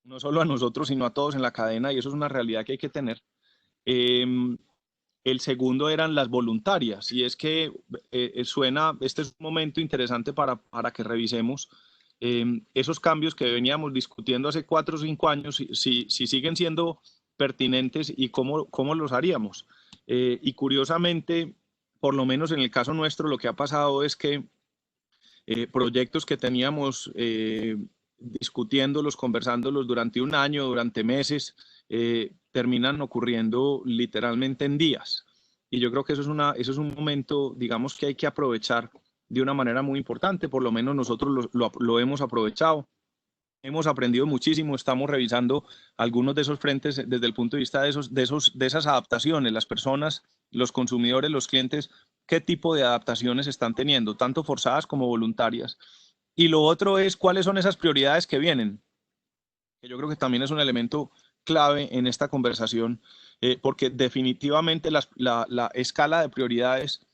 no solo a nosotros, sino a todos en la cadena, y eso es una realidad que hay que tener. El segundo eran las voluntarias, y es que este es un momento interesante para que revisemos esos cambios que veníamos discutiendo hace 4 o 5 años, si siguen siendo pertinentes y cómo los haríamos. Y curiosamente, por lo menos en el caso nuestro, lo que ha pasado es que proyectos que teníamos discutiéndolos, conversándolos durante un año, durante meses, terminan ocurriendo literalmente en días. Y yo creo que eso es un momento, digamos, que hay que aprovechar de una manera muy importante. Por lo menos nosotros lo hemos aprovechado. Hemos aprendido muchísimo, estamos revisando algunos de esos frentes desde el punto de vista de esas adaptaciones, las personas, los consumidores, los clientes, qué tipo de adaptaciones están teniendo, tanto forzadas como voluntarias. Y lo otro es cuáles son esas prioridades que vienen, que yo creo que también es un elemento clave en esta conversación, porque definitivamente la escala de prioridades,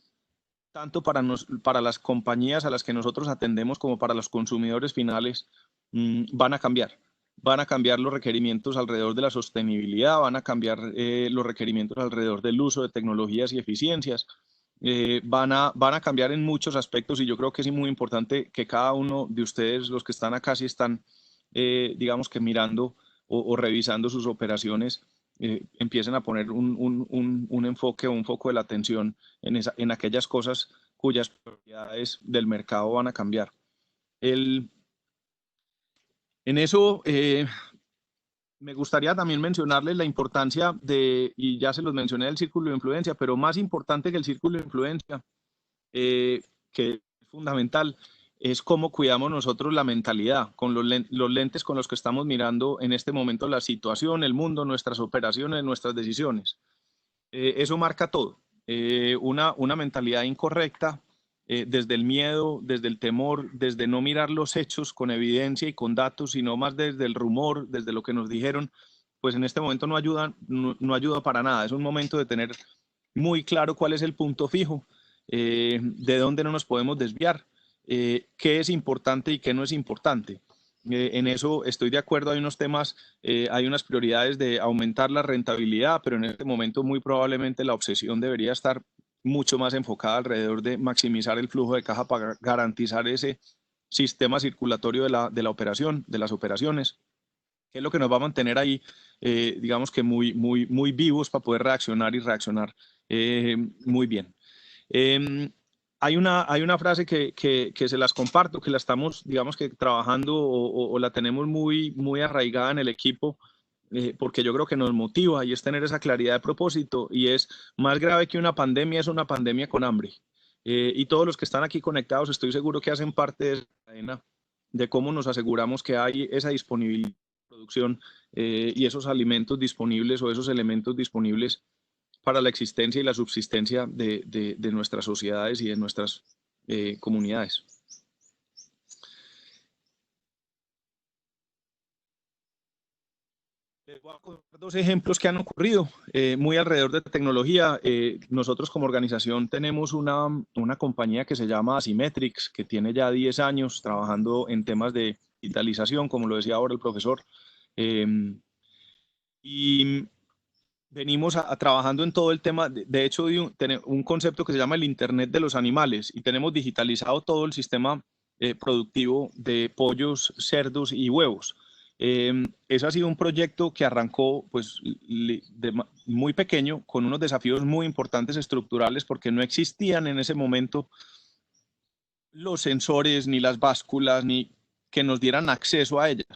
tanto para las compañías a las que nosotros atendemos como para los consumidores finales, van a cambiar. Van a cambiar los requerimientos alrededor de la sostenibilidad, van a cambiar los requerimientos alrededor del uso de tecnologías y eficiencias, van a cambiar en muchos aspectos, y yo creo que es muy importante que cada uno de ustedes, los que están acá, si están, digamos que mirando o revisando sus operaciones, empiecen a poner un enfoque o un foco de la atención en aquellas cosas cuyas prioridades del mercado van a cambiar. En eso me gustaría también mencionarles la importancia y ya se los mencioné, del círculo de influencia, pero más importante que el círculo de influencia, que es fundamental, es cómo cuidamos nosotros la mentalidad, con los lentes con los que estamos mirando en este momento la situación, el mundo, nuestras operaciones, nuestras decisiones. Eso marca todo. Una mentalidad incorrecta, desde el miedo, desde el temor, desde no mirar los hechos con evidencia y con datos, sino más desde el rumor, desde lo que nos dijeron, pues en este momento no ayuda para nada. Es un momento de tener muy claro cuál es el punto fijo, de dónde no nos podemos desviar, qué es importante y qué no es importante. En eso estoy de acuerdo, hay unos temas, hay unas prioridades de aumentar la rentabilidad, pero en este momento muy probablemente la obsesión debería estar mucho más enfocada alrededor de maximizar el flujo de caja para garantizar ese sistema circulatorio de la operación, de las operaciones, que es lo que nos va a mantener ahí, digamos que muy vivos para poder reaccionar y reaccionar muy bien. Hay una frase que se las comparto, que la estamos, digamos que trabajando o la tenemos muy arraigada en el equipo, porque yo creo que nos motiva, y es tener esa claridad de propósito, y es: más grave que una pandemia es una pandemia con hambre. Y todos los que están aquí conectados, estoy seguro que hacen parte de esa cadena, de cómo nos aseguramos que hay esa disponibilidad de producción y esos alimentos disponibles o esos elementos disponibles para la existencia y la subsistencia de nuestras sociedades y de nuestras comunidades. Les voy a contar 2 ejemplos que han ocurrido muy alrededor de tecnología. Nosotros como organización tenemos una compañía que se llama Asymmetrics, que tiene ya 10 años trabajando en temas de digitalización, como lo decía ahora el profesor. Y venimos trabajando en todo el tema, de hecho, un concepto que se llama el Internet de los animales, y tenemos digitalizado todo el sistema productivo de pollos, cerdos y huevos. Eso ha sido un proyecto que arrancó pues, muy pequeño, con unos desafíos muy importantes estructurales, porque no existían en ese momento los sensores, ni las básculas, ni que nos dieran acceso a ellas.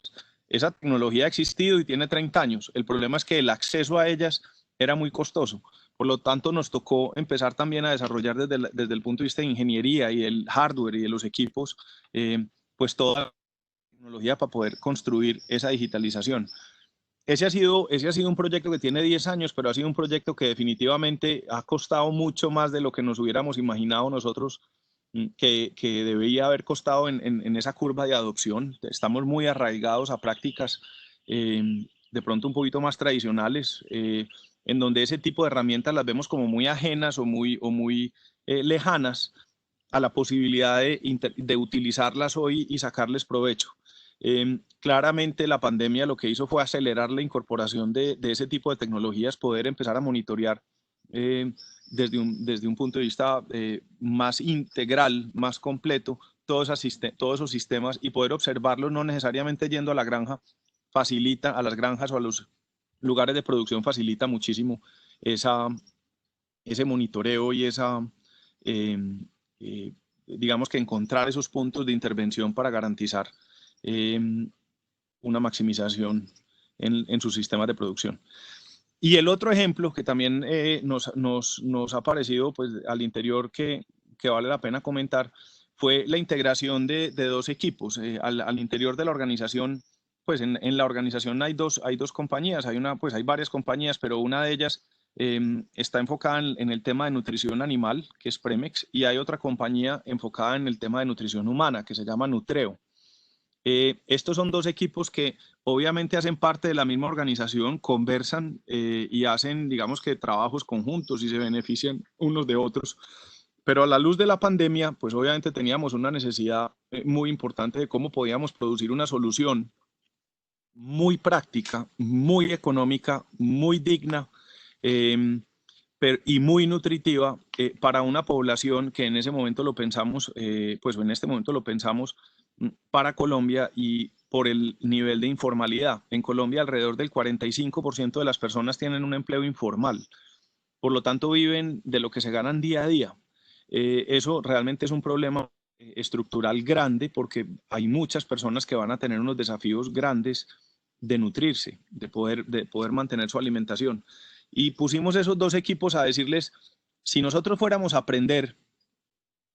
Esa tecnología ha existido y tiene 30 años. El problema es que el acceso a ellas era muy costoso. Por lo tanto, nos tocó empezar también a desarrollar desde el punto de vista de ingeniería y el hardware y de los equipos, pues toda la tecnología para poder construir esa digitalización. Ese ha sido un proyecto que tiene 10 años, pero ha sido un proyecto que definitivamente ha costado mucho más de lo que nos hubiéramos imaginado nosotros que debería haber costado en esa curva de adopción. Estamos muy arraigados a prácticas de pronto un poquito más tradicionales, en donde ese tipo de herramientas las vemos como muy ajenas o muy lejanas a la posibilidad de utilizarlas hoy y sacarles provecho. Claramente la pandemia lo que hizo fue acelerar la incorporación de ese tipo de tecnologías, poder empezar a monitorear desde un punto de vista más integral, más completo, todos esos sistemas, y poder observarlos no necesariamente yendo a la granja, facilita a las granjas o a los lugares de producción, facilita muchísimo ese monitoreo y eh, eh, digamos que encontrar esos puntos de intervención para garantizar una maximización en sus sistemas de producción. Y el otro ejemplo que también nos ha parecido pues, al interior que vale la pena comentar fue la integración de dos equipos. Al interior de la organización, pues en la organización hay dos compañías, hay varias compañías, pero una de ellas está enfocada en el tema de nutrición animal, que es Premex, y hay otra compañía enfocada en el tema de nutrición humana, que se llama Nutreo. Estos son dos equipos que obviamente hacen parte de la misma organización, conversan y hacen, digamos que trabajos conjuntos y se benefician unos de otros. Pero a la luz de la pandemia, pues obviamente teníamos una necesidad muy importante de cómo podíamos producir una solución muy práctica, muy económica, muy digna y muy nutritiva para una población que en ese momento lo pensamos, pues en este momento lo pensamos para Colombia y por el nivel de informalidad. En Colombia alrededor del 45% de las personas tienen un empleo informal, por lo tanto viven de lo que se ganan día a día. Eso realmente es un problema estructural grande porque hay muchas personas que van a tener unos desafíos grandes de nutrirse, de poder mantener su alimentación. Y pusimos esos dos equipos a decirles, si nosotros fuéramos a aprender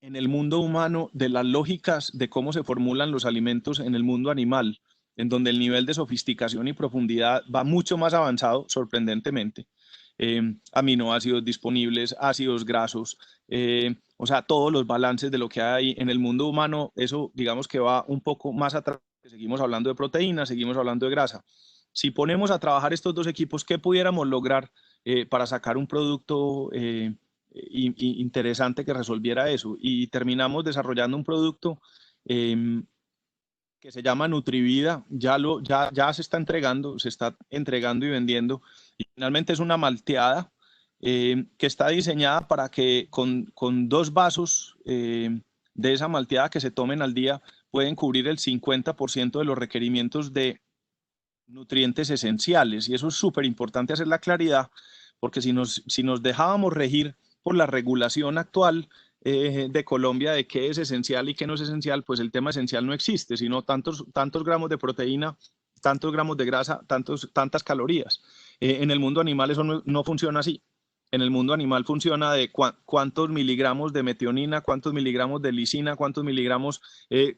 en el mundo humano de las lógicas de cómo se formulan los alimentos en el mundo animal, en donde el nivel de sofisticación y profundidad va mucho más avanzado, sorprendentemente, aminoácidos disponibles, ácidos grasos, o sea, todos los balances de lo que hay en el mundo humano, eso digamos que va un poco más atrás. Seguimos hablando de proteínas, seguimos hablando de grasa. Si ponemos a trabajar estos dos equipos, ¿qué pudiéramos lograr para sacar un producto interesante que resolviera eso? Y terminamos desarrollando un producto que se llama Nutrivida, ya se está entregando y vendiendo. Y finalmente es una malteada que está diseñada para que con 2 vasos de esa malteada que se tomen al día pueden cubrir el 50% de los requerimientos de nutrientes esenciales. Y eso es súper importante hacer la claridad, porque si nos dejábamos regir por la regulación actual de Colombia de qué es esencial y qué no es esencial, pues el tema esencial no existe, sino tantos gramos de proteína, tantos gramos de grasa, tantas calorías. En el mundo animal eso no funciona así. En el mundo animal funciona de cuántos miligramos de metionina, cuántos miligramos de lisina, cuántos miligramos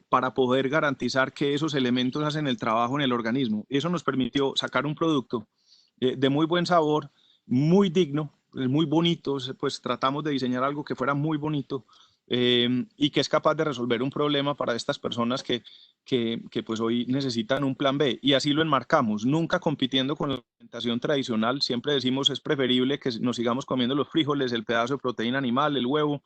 para poder garantizar que esos elementos hacen el trabajo en el organismo. Eso nos permitió sacar un producto de muy buen sabor, muy digno, muy bonito, pues tratamos de diseñar algo que fuera muy bonito y que es capaz de resolver un problema para estas personas que pues hoy necesitan un plan B, y así lo enmarcamos, nunca compitiendo con la alimentación tradicional. Siempre decimos es preferible que nos sigamos comiendo los frijoles, el pedazo de proteína animal, el huevo,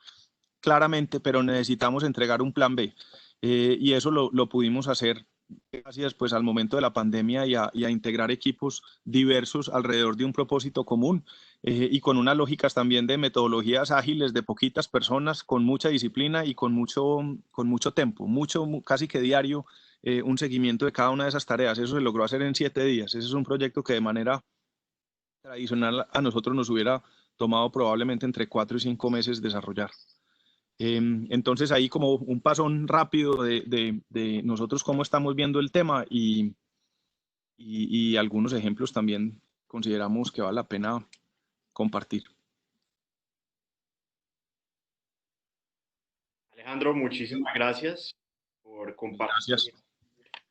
claramente, pero necesitamos entregar un plan B y eso lo pudimos hacer gracias pues al momento de la pandemia y a integrar equipos diversos alrededor de un propósito común y con unas lógicas también de metodologías ágiles de poquitas personas, con mucha disciplina y con mucho tiempo, casi que diario, un seguimiento de cada una de esas tareas. Eso se logró hacer en 7 días. Ese es un proyecto que de manera tradicional a nosotros nos hubiera tomado probablemente entre 4 y 5 meses desarrollar. Entonces ahí como un pasón rápido de nosotros cómo estamos viendo el tema y algunos ejemplos también consideramos que vale la pena compartir. Alejandro, muchísimas gracias por compartir Gracias.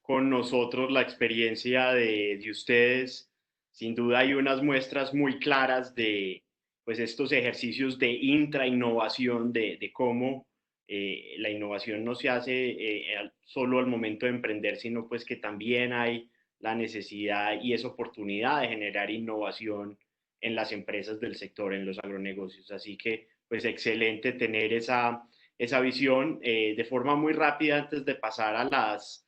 con nosotros la experiencia de ustedes. Sin duda hay unas muestras muy claras de pues, estos ejercicios de intrainnovación, de cómo la innovación no se hace solo al momento de emprender, sino pues que también hay la necesidad y esa oportunidad de generar innovación en las empresas del sector, en los agronegocios. Así que, pues excelente tener esa visión. De forma muy rápida, antes de pasar a las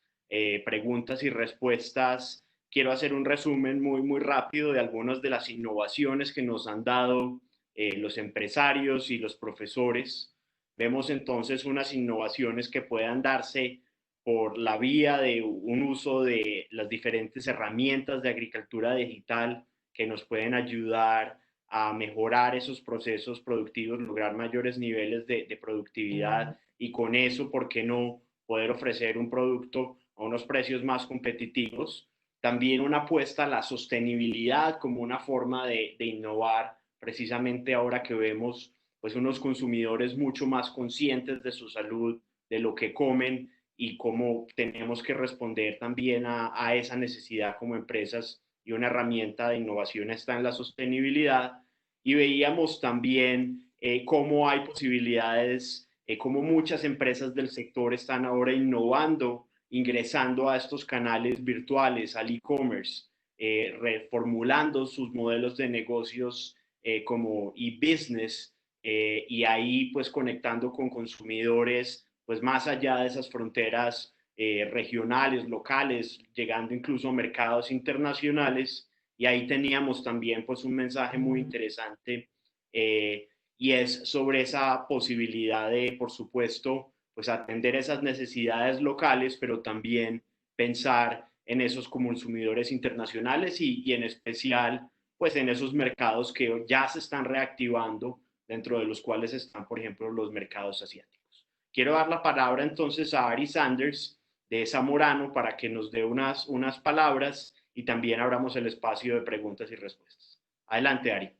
preguntas y respuestas, quiero hacer un resumen muy rápido de algunas de las innovaciones que nos han dado los empresarios y los profesores. Vemos entonces unas innovaciones que puedan darse por la vía de un uso de las diferentes herramientas de agricultura digital que nos pueden ayudar a mejorar esos procesos productivos, lograr mayores niveles de productividad y con eso, ¿por qué no poder ofrecer un producto a unos precios más competitivos? También una apuesta a la sostenibilidad como una forma de innovar, precisamente ahora que vemos pues unos consumidores mucho más conscientes de su salud, de lo que comen y cómo tenemos que responder también a esa necesidad como empresas, y una herramienta de innovación está en la sostenibilidad. Y veíamos también cómo hay posibilidades, cómo muchas empresas del sector están ahora innovando, ingresando a estos canales virtuales, al e-commerce, reformulando sus modelos de negocios como e-business, y ahí pues conectando con consumidores pues más allá de esas fronteras regionales, locales, llegando incluso a mercados internacionales. Y ahí teníamos también pues un mensaje muy interesante, y es sobre esa posibilidad de, por supuesto, pues atender esas necesidades locales, pero también pensar en esos consumidores internacionales y en especial pues en esos mercados que ya se están reactivando, dentro de los cuales están, por ejemplo, los mercados asiáticos. Quiero dar la palabra entonces a Ari Sanders de Zamorano para que nos dé unas palabras y también abramos el espacio de preguntas y respuestas. Adelante, Ari.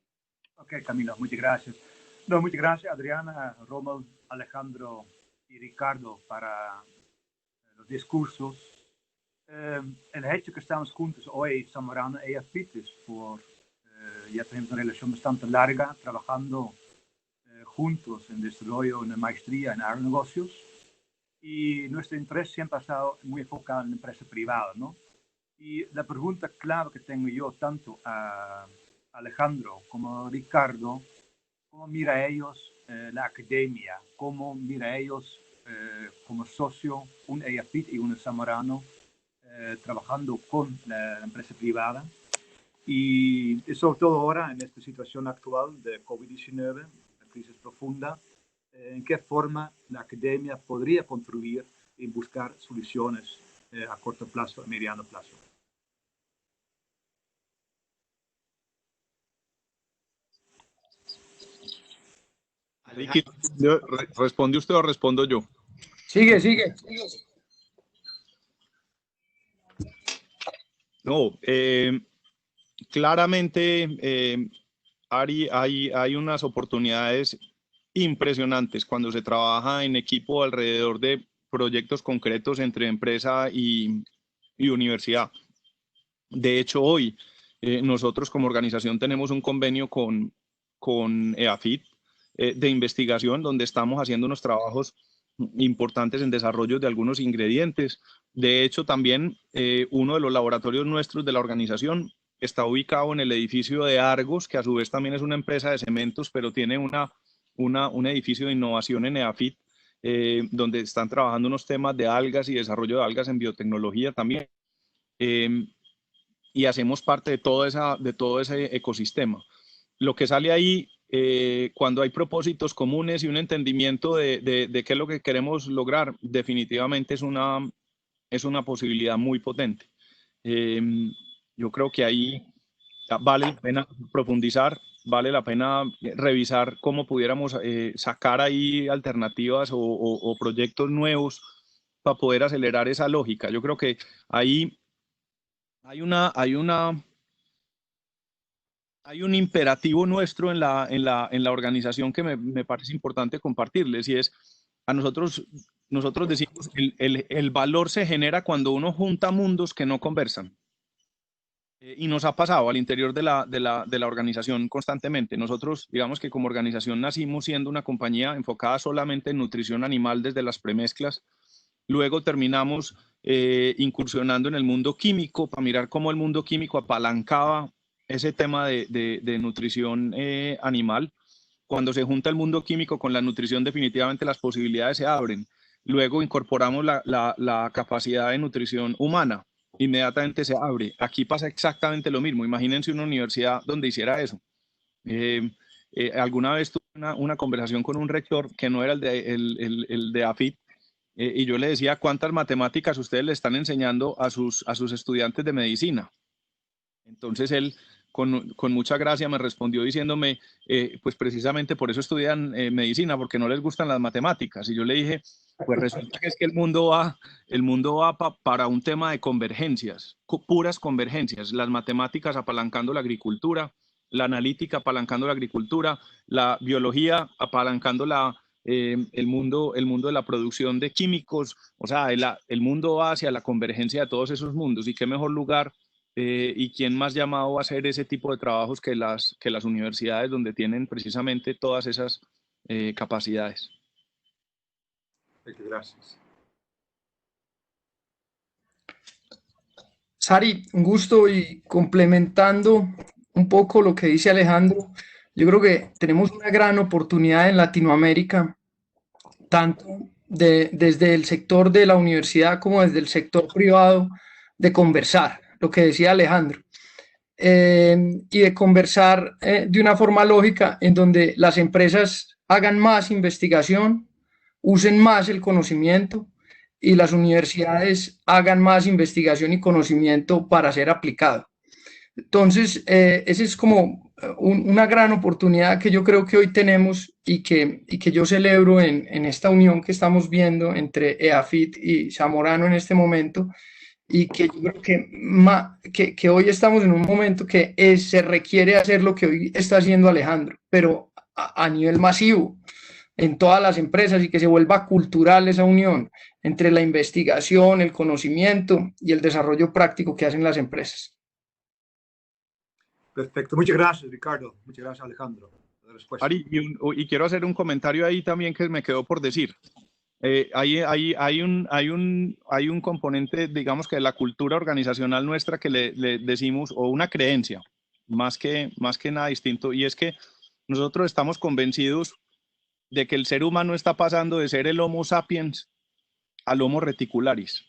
Ok, Camilo, muchas gracias. No, muchas gracias, Adriana, Rommel, Alejandro y Ricardo para los discursos. El hecho que estamos juntos hoy, Zamorano y EAFIT, es por ya tenemos una relación bastante larga trabajando juntos en desarrollo, en maestría en agronegocios, y nuestro interés siempre ha estado muy enfocado en la empresa privada, ¿no? Y la pregunta clave que tengo yo tanto a Alejandro como a Ricardo, ¿cómo mira ellos la academia? ¿Cómo mira ellos como socio, un EAFIT y un Zamorano, trabajando con la empresa privada? Y sobre todo ahora en esta situación actual de COVID-19, la crisis profunda, ¿en qué forma la academia podría contribuir y buscar soluciones a corto plazo, a mediano plazo? Ricky, ¿responde usted o respondo yo? Sigue. No, claramente, Ari, hay unas oportunidades impresionantes cuando se trabaja en equipo alrededor de proyectos concretos entre empresa y universidad. De hecho, hoy nosotros como organización tenemos un convenio con EAFIT de investigación, donde estamos haciendo unos trabajos importantes en desarrollo de algunos ingredientes. De hecho, también uno de los laboratorios nuestros de la organización está ubicado en el edificio de Argos, que a su vez también es una empresa de cementos, pero tiene un edificio de innovación en EAFIT, donde están trabajando unos temas de algas y desarrollo de algas en biotecnología también. Y hacemos parte de todo ese ecosistema. Lo que sale ahí, cuando hay propósitos comunes y un entendimiento de qué es lo que queremos lograr, definitivamente es una posibilidad muy potente. Yo creo que ahí vale la pena profundizar, vale la pena revisar cómo pudiéramos sacar ahí alternativas o proyectos nuevos para poder acelerar esa lógica. Yo creo que ahí hay un imperativo nuestro en la organización que me parece importante compartirles, y es, nosotros decimos, el valor se genera cuando uno junta mundos que no conversan. Y nos ha pasado al interior de la organización constantemente. Nosotros, digamos que como organización nacimos siendo una compañía enfocada solamente en nutrición animal desde las premezclas. Luego terminamos incursionando en el mundo químico para mirar cómo el mundo químico apalancaba ese tema de nutrición animal. Cuando se junta el mundo químico con la nutrición, definitivamente las posibilidades se abren. Luego incorporamos la capacidad de nutrición humana, inmediatamente se abre. Aquí pasa exactamente lo mismo. Imagínense una universidad donde hiciera eso. Alguna vez tuve una conversación con un rector que no era el de AFIT, y yo le decía, ¿cuántas matemáticas ustedes le están enseñando a sus estudiantes de medicina? Entonces él, con mucha gracia, me respondió diciéndome, pues precisamente por eso estudian medicina, porque no les gustan las matemáticas. Y yo le dije, pues resulta que es que el mundo va para un tema de convergencias, puras convergencias, las matemáticas apalancando la agricultura, la analítica apalancando la agricultura, la biología apalancando el mundo de la producción de químicos. O sea, el mundo va hacia la convergencia de todos esos mundos, y qué mejor lugar y quién más llamado a hacer ese tipo de trabajos que las universidades, donde tienen precisamente todas esas capacidades. Gracias. Sari, un gusto, y complementando un poco lo que dice Alejandro, yo creo que tenemos una gran oportunidad en Latinoamérica, tanto desde el sector de la universidad como desde el sector privado, de conversar, lo que decía Alejandro, y de conversar de una forma lógica en donde las empresas hagan más investigación, usen más el conocimiento, y las universidades hagan más investigación y conocimiento para ser aplicado. Entonces, esa es como una gran oportunidad que yo creo que hoy tenemos, y que yo celebro en esta unión que estamos viendo entre EAFIT y Zamorano en este momento, y que yo creo que hoy estamos en un momento que se requiere hacer lo que hoy está haciendo Alejandro, pero a nivel masivo, en todas las empresas, y que se vuelva cultural esa unión entre la investigación, el conocimiento y el desarrollo práctico que hacen las empresas. Perfecto. Muchas gracias, Ricardo. Muchas gracias, Alejandro. Ari, y quiero hacer un comentario ahí también que me quedó por decir. Hay un componente, digamos, que de la cultura organizacional nuestra que le decimos, o una creencia, más que nada distinto, y es que nosotros estamos convencidos de que el ser humano está pasando de ser el Homo sapiens al Homo reticularis.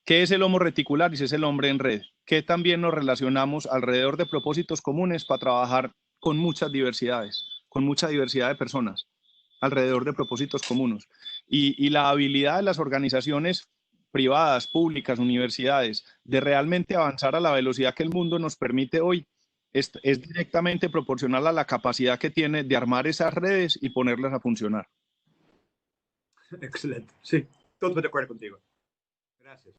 ¿Qué es el Homo reticularis? Es el hombre en red, que también nos relacionamos alrededor de propósitos comunes para trabajar con muchas diversidades, con mucha diversidad de personas, alrededor de propósitos comunes. Y la habilidad de las organizaciones privadas, públicas, universidades, de realmente avanzar a la velocidad que el mundo nos permite hoy, es directamente proporcional a la capacidad que tiene de armar esas redes y ponerlas a funcionar. Excelente. Sí, totalmente de acuerdo contigo. Gracias.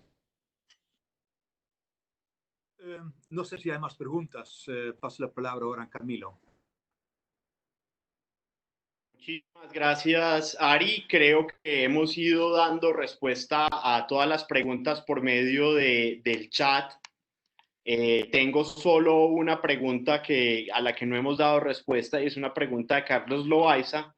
No sé si hay más preguntas. Paso la palabra ahora a Camilo. Muchísimas gracias, Ari. Creo que hemos ido dando respuesta a todas las preguntas por medio del chat. Tengo solo una pregunta a la que no hemos dado respuesta, y es una pregunta de Carlos Loaiza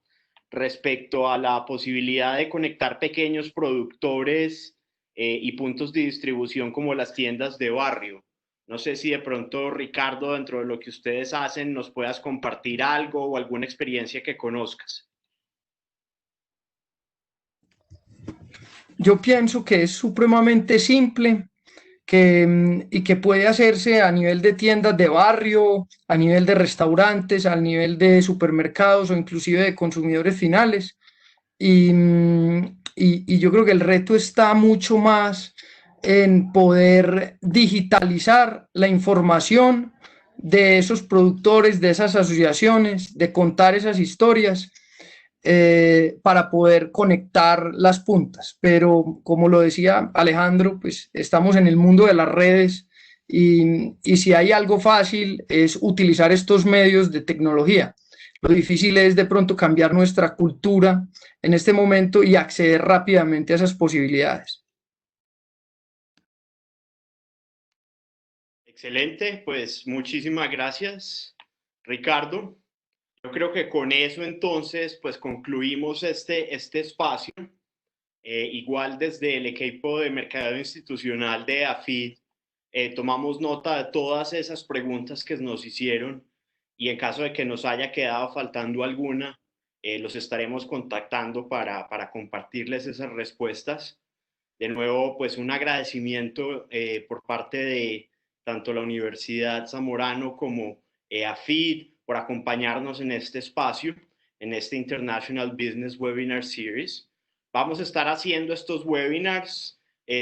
respecto a la posibilidad de conectar pequeños productores y puntos de distribución como las tiendas de barrio. No sé si de pronto, Ricardo, dentro de lo que ustedes hacen, nos puedas compartir algo o alguna experiencia que conozcas. Yo pienso que es supremamente simple, y que puede hacerse a nivel de tiendas de barrio, a nivel de restaurantes, a nivel de supermercados o inclusive de consumidores finales. Y yo creo que el reto está mucho más en poder digitalizar la información de esos productores, de esas asociaciones, de contar esas historias, para poder conectar las puntas. Pero como lo decía Alejandro, pues estamos en el mundo de las redes, y si hay algo fácil es utilizar estos medios de tecnología. Lo difícil es de pronto cambiar nuestra cultura en este momento y acceder rápidamente a esas posibilidades. Excelente, pues muchísimas gracias, Ricardo. Yo creo que con eso entonces pues concluimos este espacio. Igual desde el equipo de mercadeo institucional de AFIT tomamos nota de todas esas preguntas que nos hicieron y en caso de que nos haya quedado faltando alguna, los estaremos contactando para compartirles esas respuestas. De nuevo, pues un agradecimiento por parte de tanto la Universidad Zamorano como AFID por acompañarnos en este espacio, en este International Business Webinar Series. Vamos a estar haciendo estos webinars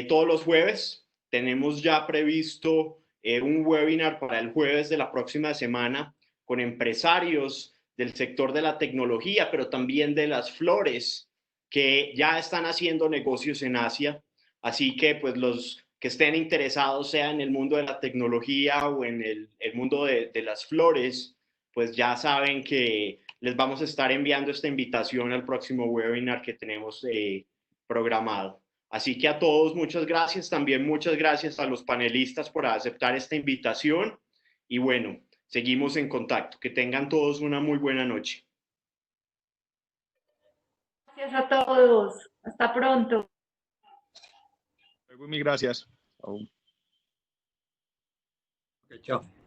todos los jueves. Tenemos ya previsto un webinar para el jueves de la próxima semana con empresarios del sector de la tecnología, pero también de las flores que ya están haciendo negocios en Asia. Así que pues los que estén interesados, sea en el mundo de la tecnología o en el mundo de las flores, pues ya saben que les vamos a estar enviando esta invitación al próximo webinar que tenemos programado. Así que a todos muchas gracias, también muchas gracias a los panelistas por aceptar esta invitación y bueno, seguimos en contacto. Que tengan todos una muy buena noche. Gracias a todos. Hasta pronto. Mil gracias. Okay, chao.